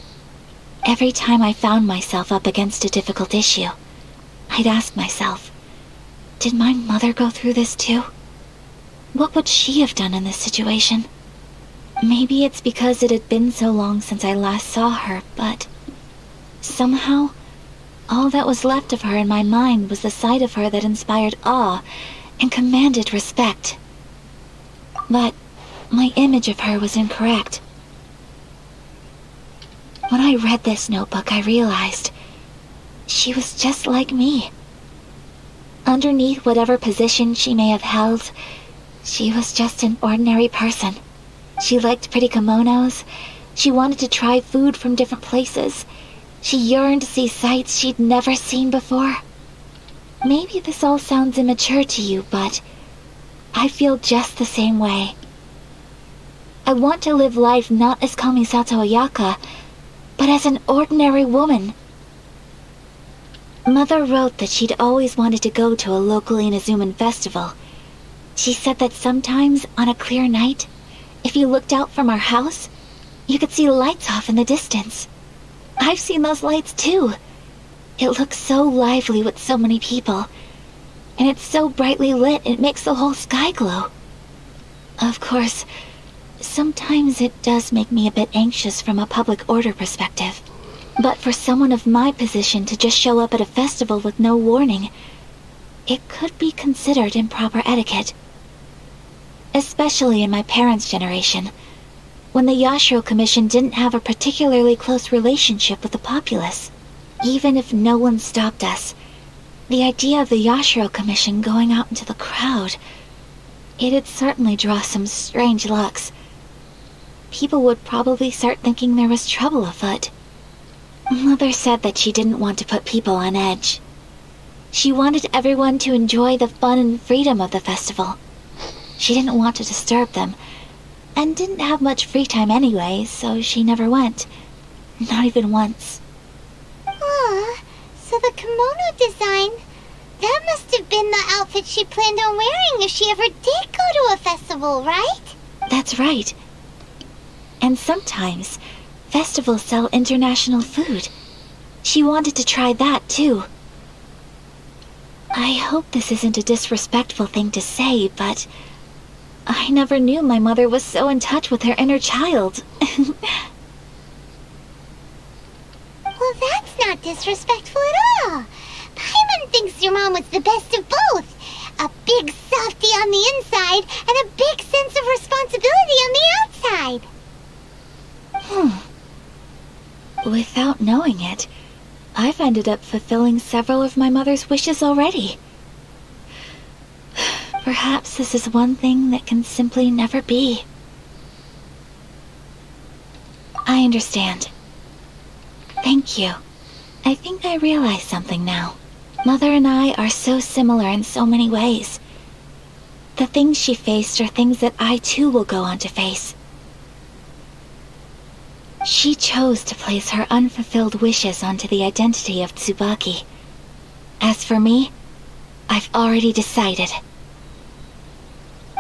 Every time I found myself up against a difficult issue, I'd ask myself, did my mother go through this too? What would she have done in this situation? Maybe it's because it had been so long since I last saw her, but somehow, all that was left of her in my mind was the side of her that inspired awe and commanded respect. But my image of her was incorrect. When I read this notebook, I realized she was just like me. Underneath whatever position she may have held, she was just an ordinary person. She liked pretty kimonos. She wanted to try food from different places. She yearned to see sights she'd never seen before. Maybe this all sounds immature to you, but I feel just the same way. I want to live life not as Kamisato Ayaka, but as an ordinary woman. Mother wrote that she'd always wanted to go to a local Inazuman festival. She said that sometimes, on a clear night, if you looked out from our house, you could see lights off in the distance. I've seen those lights too. It looks so lively with so many people, and it's so brightly lit it makes the whole sky glow. Of course, sometimes it does make me a bit anxious from a public order perspective. But for someone of my position to just show up at a festival with no warning, it could be considered improper etiquette. Especially in my parents' generation, when the Yashiro Commission didn't have a particularly close relationship with the populace. Even if no one stopped us, the idea of the Yashiro Commission going out into the crowd, it'd certainly draw some strange looks. People would probably start thinking there was trouble afoot. Mother said that she didn't want to put people on edge. She wanted everyone to enjoy the fun and freedom of the festival. She didn't want to disturb them, and didn't have much free time anyway, so she never went. Not even once. Aw, so the kimono design, that must have been the outfit she planned on wearing if she ever did go to a festival, right? That's right. And sometimes, festivals sell international food. She wanted to try that too. I hope this isn't a disrespectful thing to say, but I never knew my mother was so in touch with her inner child. Well, that's not disrespectful at all. Paimon thinks your mom was the best of both. A big softie on the inside and a big sense of responsibility on the outside. Without knowing it, I've ended up fulfilling several of my mother's wishes already. Perhaps this is one thing that can simply never be. I understand. Thank you. I think I realize something now. Mother and I are so similar in so many ways. The things she faced are things that I too will go on to face. She chose to place her unfulfilled wishes onto the identity of Tsubaki. As for me, I've already decided.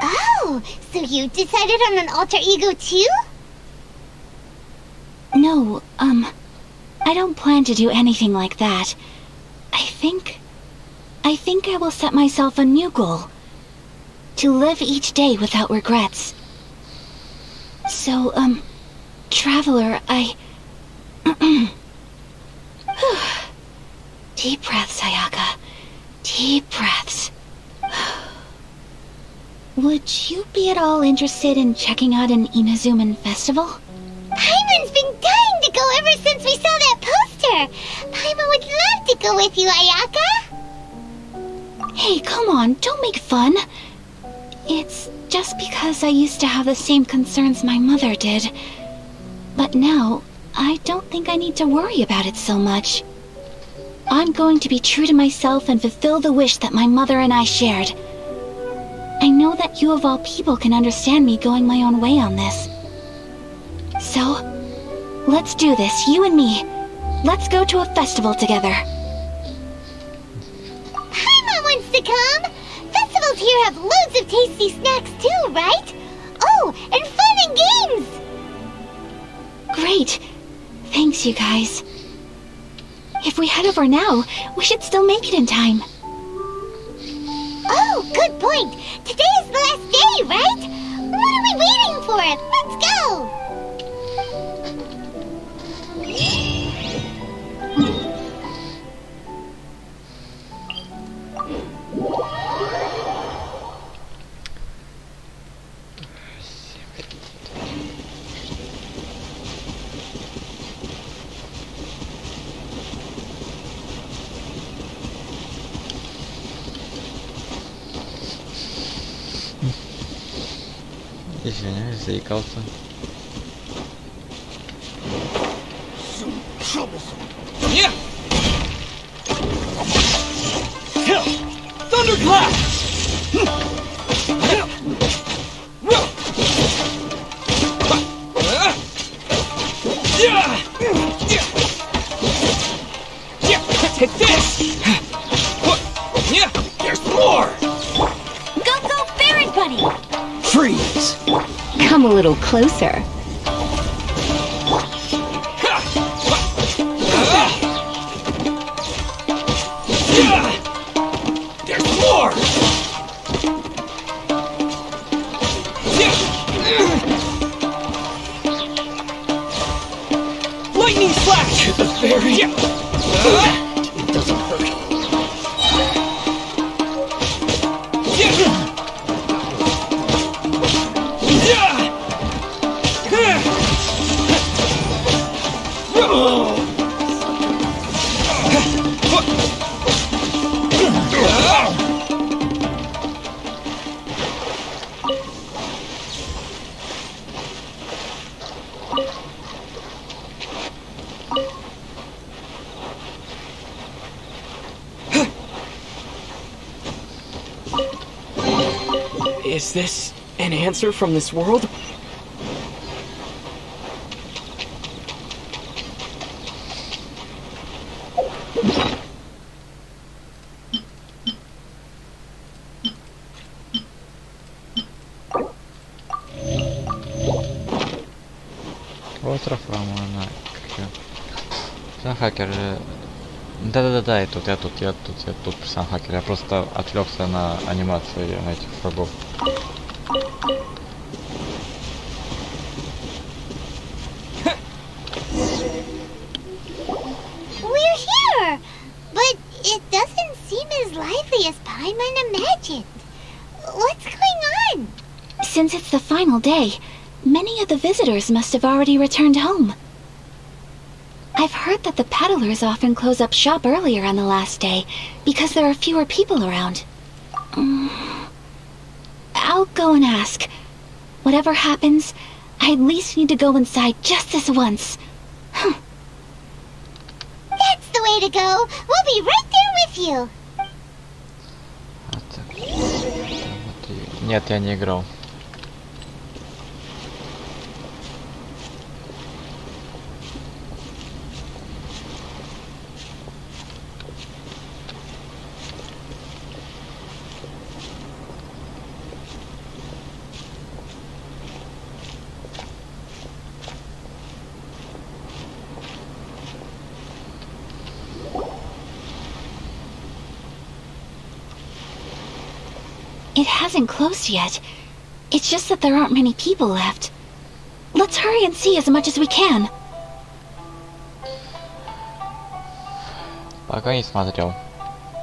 Oh, so you decided on an alter ego too? No, I don't plan to do anything like that. I think I will set myself a new goal. To live each day without regrets. So, Traveler, Deep breaths, Ayaka. Deep breaths. Would you be at all interested in checking out an Inazuman festival? Paimon's been dying to go ever since we saw that poster. Paimon would love to go with you, Ayaka. Hey, come on, don't make fun. It's just because I used to have the same concerns my mother did. But now, I don't think I need to worry about it so much. I'm going to be true to myself and fulfill the wish that my mother and I shared. I know that you of all people can understand me going my own way on this. So, let's do this, you and me. Let's go to a festival together. Paimon wants to come. Festivals here have loads of tasty snacks too, right? Oh, and fun and games. Great. Thanks, you guys. If we head over now, we should still make it in time. Oh, good point. Today is the last day, right? What are we waiting for? Let's go. Извиняюсь, заикался. Yeah. Thunderclap! Take this! There's more! Go, Fairy Buddy! Freeze! Come a little closer. There's more! Lightning slash! To the fairy! It doesn't hurt. Is this an answer from this world? Остров Романа. Сам хакер же... Да-да-да, я тут, сам хакер. Я просто отвлекся на анимацию на этих врагов. We're here! But it doesn't seem as lively as Paimon imagined. What's going on? Since it's the final day, many of the visitors must have already returned home. I've heard that the peddlers often close up shop earlier on the last day because there are fewer people around. I'll go and ask. Whatever happens, I at least need to go inside just this once. That's the way to go. We'll be right there with you. Нет, я не играл. It hasn't closed yet. It's just that there aren't many people left. Let's hurry and see as much as we can. Пока не смотрел.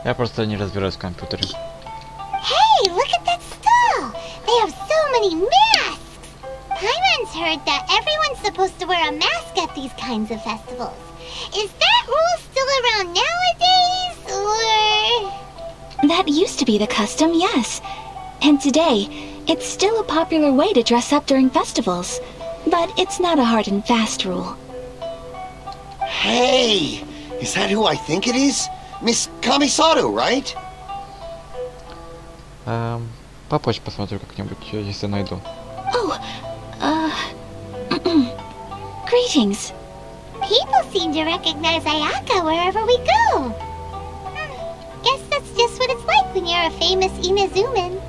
Я просто не разбираюсь в компьютере. Hey, look at that stall. They have so many masks. Paimon's heard that everyone's supposed to wear a mask at these kinds of festivals. Is that rule still around nowadays, or...? That used to be the custom, yes. And today, it's still a popular way to dress up during festivals. But it's not a hard and fast rule. Hey! Is that who I think it is? Miss Kamisato, right? Попозже посмотрю как-нибудь, если найду. Oh, greetings. People seem to recognize Ayaka wherever we go. Guess that's just what it's like when you're a famous Inazuman.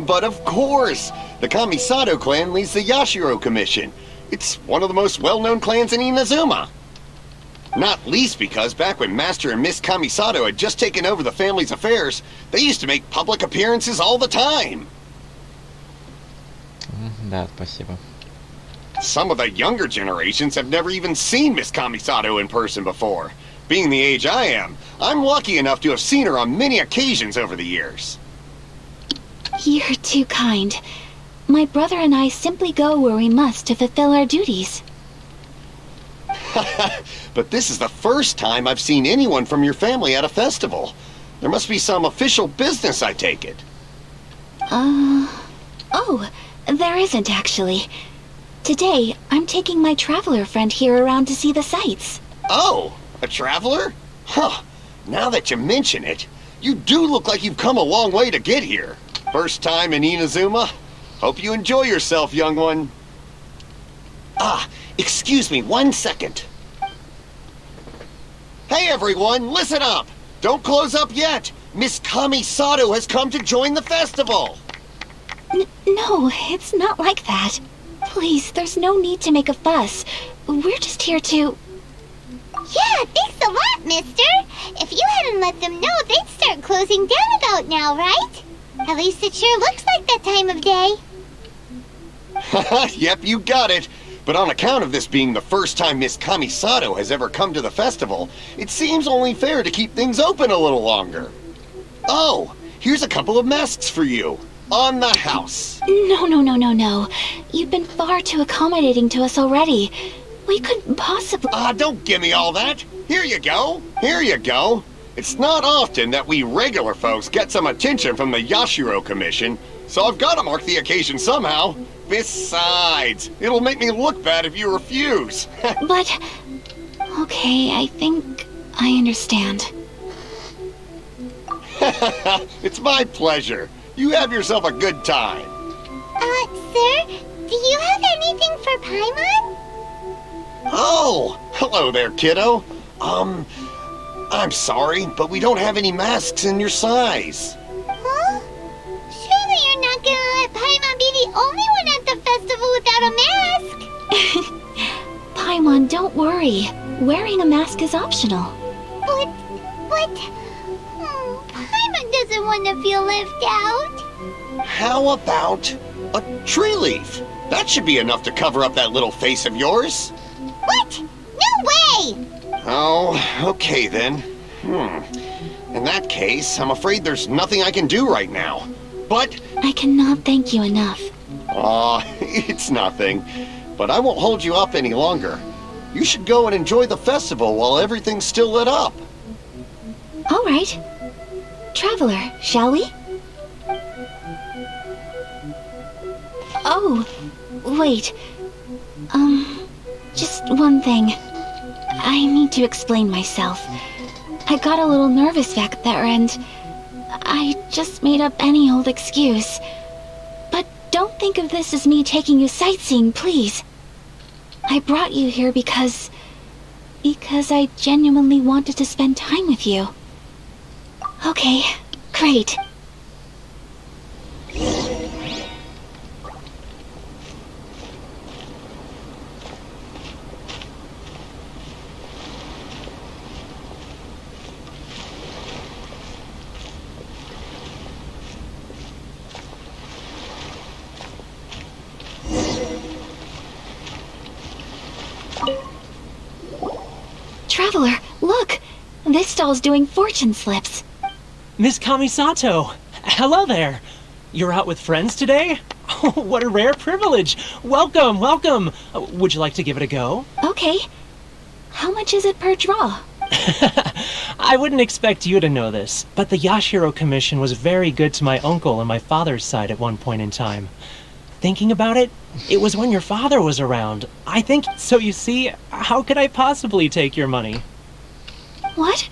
But of course! The Kamisato clan leads the Yashiro Commission. It's one of the most well-known clans in Inazuma. Not least because back when Master and Miss Kamisato had just taken over the family's affairs, they used to make public appearances all the time. Да, спасибо. Some of the younger generations have never even seen Miss Kamisato in person before. Being the age I am, I'm lucky enough to have seen her on many occasions over the years. You're too kind. My brother and I simply go where we must to fulfill our duties. But this is the first time I've seen anyone from your family at a festival. There must be some official business, I take it. Oh, there isn't actually. Today, I'm taking my traveler friend here around to see the sights. Oh, a traveler? Huh. Now that you mention it, you do look like you've come a long way to get here. First time in Inazuma? Hope you enjoy yourself, young one. Ah, excuse me 1 second. Hey everyone, listen up! Don't close up yet! Miss Kamisato has come to join the festival! No, it's not like that. Please, there's no need to make a fuss. We're just here to... Yeah, thanks a lot, mister. If you hadn't let them know, they'd start closing down about now, right? At least it sure looks like that time of day. Yep, you got it. But on account of this being the first time Miss Kamisato has ever come to the festival, it seems only fair to keep things open a little longer. Oh, here's a couple of masks for you. On the house. No. You've been far too accommodating to us already. We couldn't possibly... Don't give me all that. Here you go. Here you go. It's not often that we regular folks get some attention from the Yashiro Commission, so I've got to mark the occasion somehow. Besides, it'll make me look bad if you refuse. But... Okay, I think I understand. It's my pleasure. You have yourself a good time. Sir, do you have anything for Paimon? Oh, hello there, kiddo. I'm sorry, but we don't have any masks in your size. Huh? Surely you're not gonna let Paimon be the only one at the festival without a mask? Paimon, don't worry. Wearing a mask is optional. But... Paimon doesn't want to feel left out. How about a tree leaf? That should be enough to cover up that little face of yours. What? No way! Oh, okay then. In that case, I'm afraid there's nothing I can do right now. But... I cannot thank you enough. Aw, it's nothing. But I won't hold you up any longer. You should go and enjoy the festival while everything's still lit up. All right. Traveler, shall we? Oh, wait. Just one thing. I need to explain myself. I got a little nervous back there and I just made up any old excuse. But don't think of this as me taking you sightseeing, please. I brought you here because I genuinely wanted to spend time with you. Okay, great. Traveler, look! This stall's doing fortune slips. Miss Kamisato! Hello there! You're out with friends today? Oh, what a rare privilege! Welcome, welcome! Would you like to give it a go? Okay. How much is it per draw? I wouldn't expect you to know this, but the Yashiro Commission was very good to my uncle and my father's side at one point in time. Thinking about it, it was when your father was around. I think, so you see, how could I possibly take your money? What?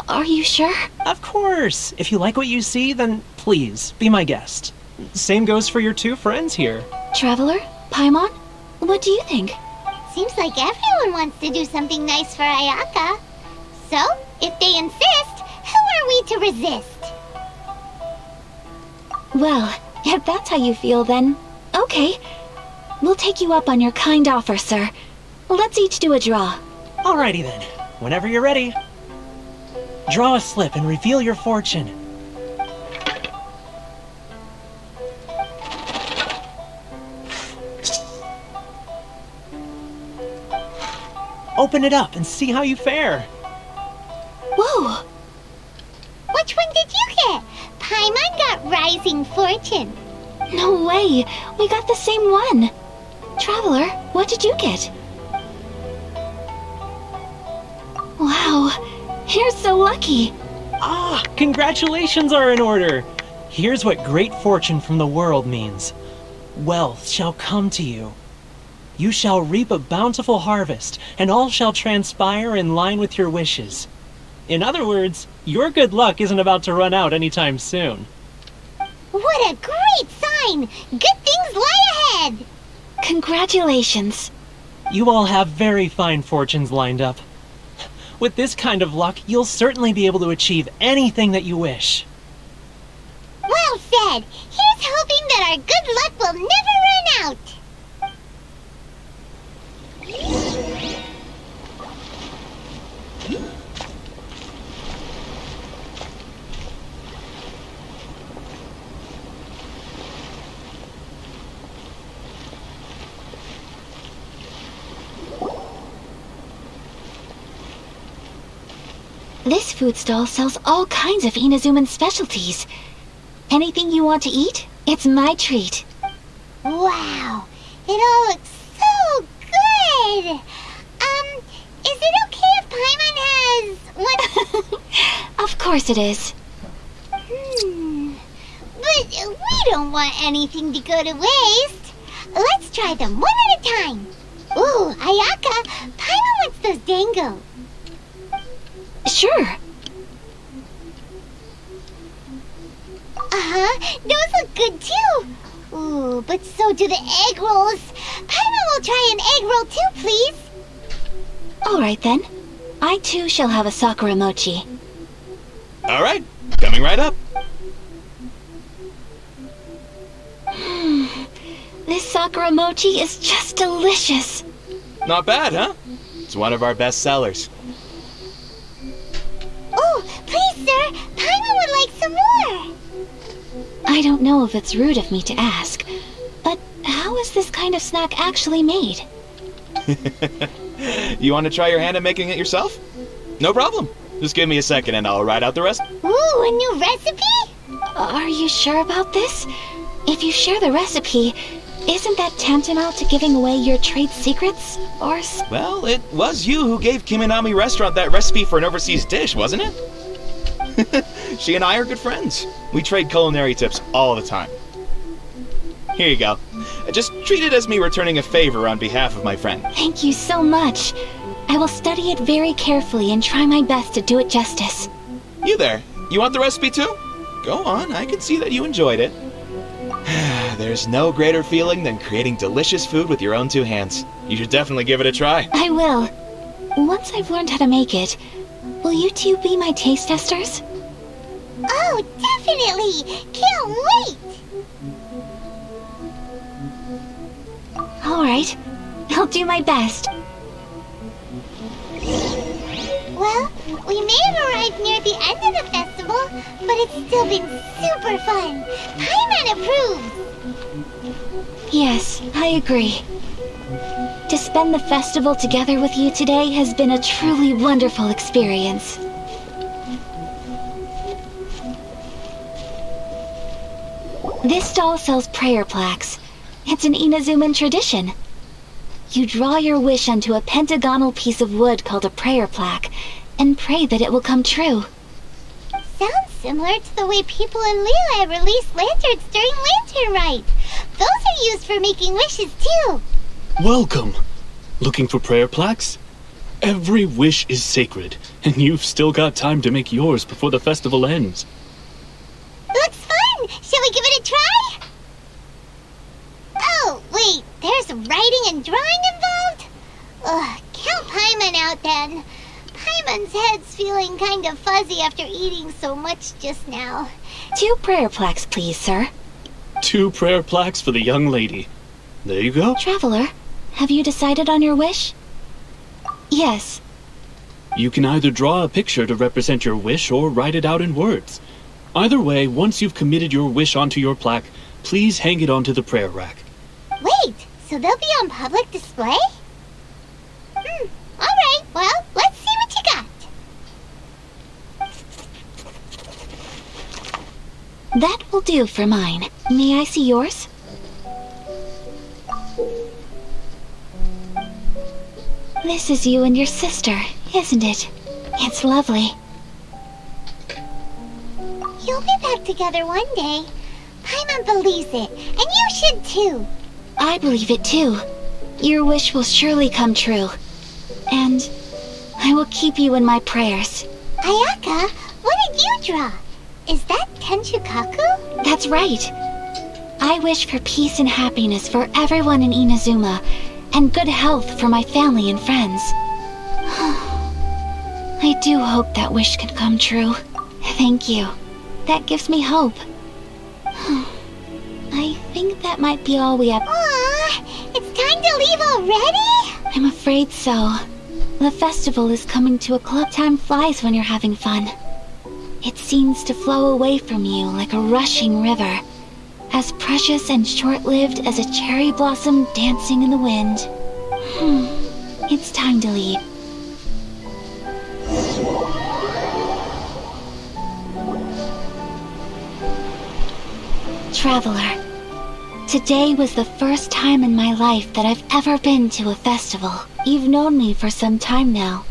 Are you sure? Of course! If you like what you see, then please, be my guest. Same goes for your two friends here. Traveler? Paimon? What do you think? Seems like everyone wants to do something nice for Ayaka. So, if they insist, who are we to resist? Well, if that's how you feel, then okay. We'll take you up on your kind offer, sir. Let's each do a draw. Alrighty then. Whenever you're ready. Draw a slip and reveal your fortune. Open it up and see how you fare. Whoa! Which one did you get? Paimon got Rising Fortune. No way! We got the same one! Traveler, what did you get? Wow, you're so lucky! Ah, congratulations are in order! Here's what great fortune from the world means. wealth shall come to you. You shall reap a bountiful harvest, and all shall transpire in line with your wishes. In other words, your good luck isn't about to run out anytime soon. What a great sign! Good things lie ahead! Congratulations. You all have very fine fortunes lined up. With this kind of luck, you'll certainly be able to achieve anything that you wish. Well said! Here's hoping that our good luck will never run out! This food stall sells all kinds of Inazuman specialties. Anything you want to eat, it's my treat. Wow! It all looks so good! Is it okay if Paimon has one? Of course it is. But we don't want anything to go to waste. Let's try them one at a time. Ooh, Ayaka, Paimon wants those dango. Sure. Those look good too. Ooh, but so do the egg rolls. Paimon will try an egg roll too, please. All right then. I too shall have a Sakura mochi. All right, coming right up. This Sakura mochi is just delicious. Not bad, huh? It's one of our best sellers. Oh, please, sir. Paimon would like some more. I don't know if it's rude of me to ask, but how is this kind of snack actually made? You want to try your hand at making it yourself? No problem. Just give me a second and I'll write out the rest. Ooh, a new recipe? Are you sure about this? If you share the recipe, isn't that tantamount to giving away your trade secrets? Or Well, it was you who gave Kiminami Restaurant that recipe for an overseas dish, wasn't it? She and I are good friends. We trade culinary tips all the time. Here you go. Just treat it as me returning a favor on behalf of my friend. Thank you so much. I will study it very carefully and try my best to do it justice. You there. You want the recipe too? Go on, I can see that you enjoyed it. There's no greater feeling than creating delicious food with your own two hands. You should definitely give it a try. I will. Once I've learned how to make it, will you two be my taste testers? Oh, definitely! Can't wait! Alright, I'll do my best. Well, we may have arrived near the end of the festival, but it's still been super fun. Paimon approves! Yes, I agree. To spend the festival together with you today has been a truly wonderful experience. This stall sells prayer plaques. It's an Inazuman tradition. You draw your wish onto a pentagonal piece of wood called a prayer plaque, and pray that it will come true. Sounds similar to the way people in Liyue release lanterns during Lantern Rite. Those are used for making wishes too. Welcome. Looking for prayer plaques? Every wish is sacred, and you've still got time to make yours before the festival ends. Looks fun! Shall we give it a try? Oh, wait, there's writing and drawing involved? Ugh, count Paimon out then. Paimon's head's feeling kind of fuzzy after eating so much just now. 2 prayer plaques, please, sir. 2 prayer plaques for the young lady. There you go. Traveler, have you decided on your wish? Yes. You can either draw a picture to represent your wish or write it out in words. Either way, once you've committed your wish onto your plaque, please hang it onto the prayer rack. Wait, so they'll be on public display? Alright, well, let's see what you got. That will do for mine. May I see yours? This is you and your sister, isn't it? It's lovely. You'll be back together one day. Paimon believes it, and you should too. I believe it too. Your wish will surely come true. And I will keep you in my prayers. Ayaka, what did you draw? Is that Tenchukaku? That's right. I wish for peace and happiness for everyone in Inazuma, and good health for my family and friends. I do hope that wish can come true. Thank you. That gives me hope. I think that might be all we have. Aw, it's time to leave already? I'm afraid so. The festival is coming to a close. Time flies when you're having fun. It seems to flow away from you like a rushing river, as precious and short-lived as a cherry blossom dancing in the wind. It's time to leave. Traveler, today was the first time in my life that I've ever been to a festival. You've known me for some time now.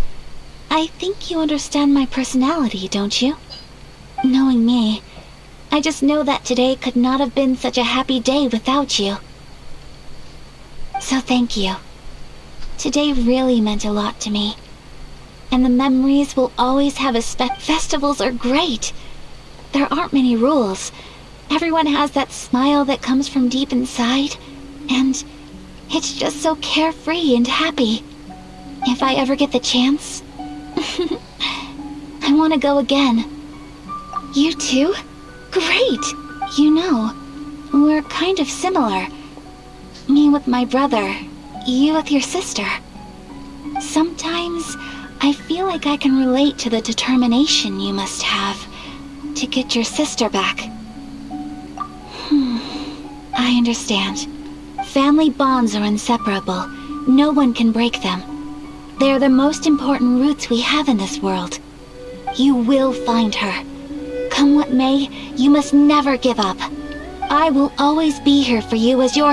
I think you understand my personality, don't you? Knowing me, I just know that today could not have been such a happy day without you. So thank you. Today really meant a lot to me. And the memories will always have a Festivals are great. There aren't many rules. Everyone has that smile that comes from deep inside. And it's just so carefree and happy. If I ever get the chance, I want to go again. You too? Great! You know, we're kind of similar. Me with my brother, you with your sister. Sometimes I feel like I can relate to the determination you must have to get your sister back. I understand. Family bonds are inseparable. No one can break them. They are the most important roots we have in this world. You will find her. Come what may, you must never give up. I will always be here for you as your...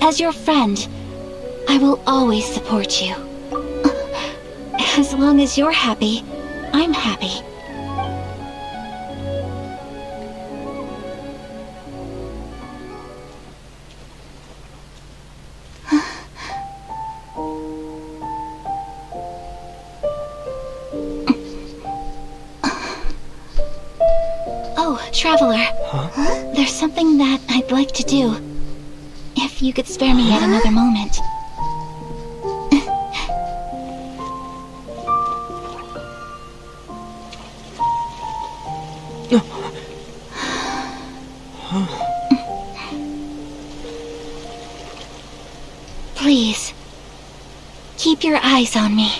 as your friend. I will always support you. As long as you're happy, I'm happy. Traveler, there's something that I'd like to do. If you could spare me yet another moment. Please, keep your eyes on me.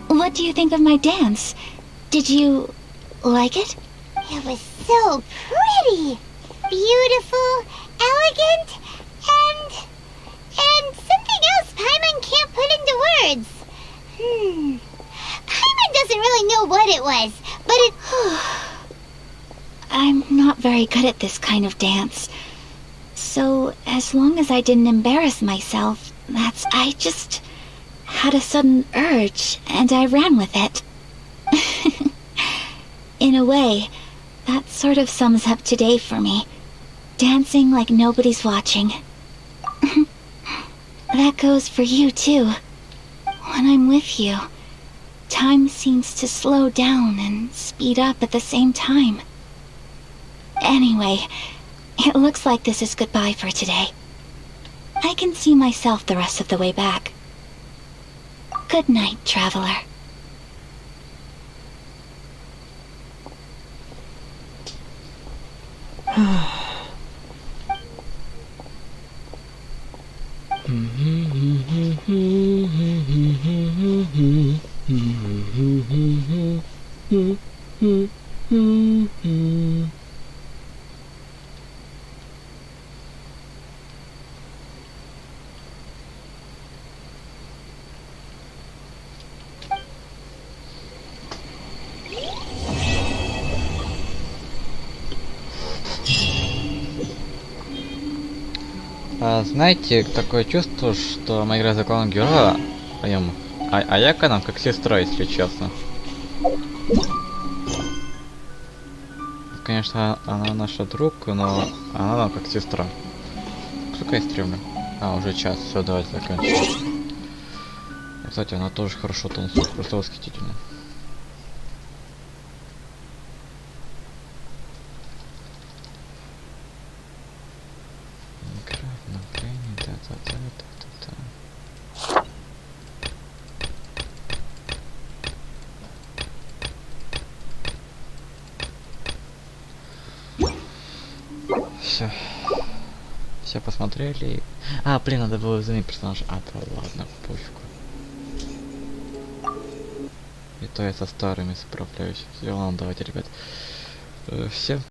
What do you think of my dance? Did you like it? It was so pretty, beautiful, elegant, and something else Paimon can't put into words. Paimon doesn't really know what it was, but it... I'm not very good at this kind of dance. So, as long as I didn't embarrass myself, I just had a sudden urge, and I ran with it. In a way, that sort of sums up today for me. Dancing like nobody's watching. That goes for you, too. When I'm with you, time seems to slow down and speed up at the same time. Anyway, it looks like this is goodbye for today. I can see myself the rest of the way back. Good night, traveler. Знаете, такое чувство, что мы играем за главного героя, а я к нам как сестра, если честно. Конечно, она наша друг, но она нам как сестра. Сколько я стримлю? А, уже час. Все, давайте заканчиваем. Кстати, она тоже хорошо танцует, просто восхитительно. Все посмотрели. А, блин, надо было заменить персонажа. А, да ладно, пофигу. И то я со старыми справляюсь. Все, ладно, давайте, ребят. Всем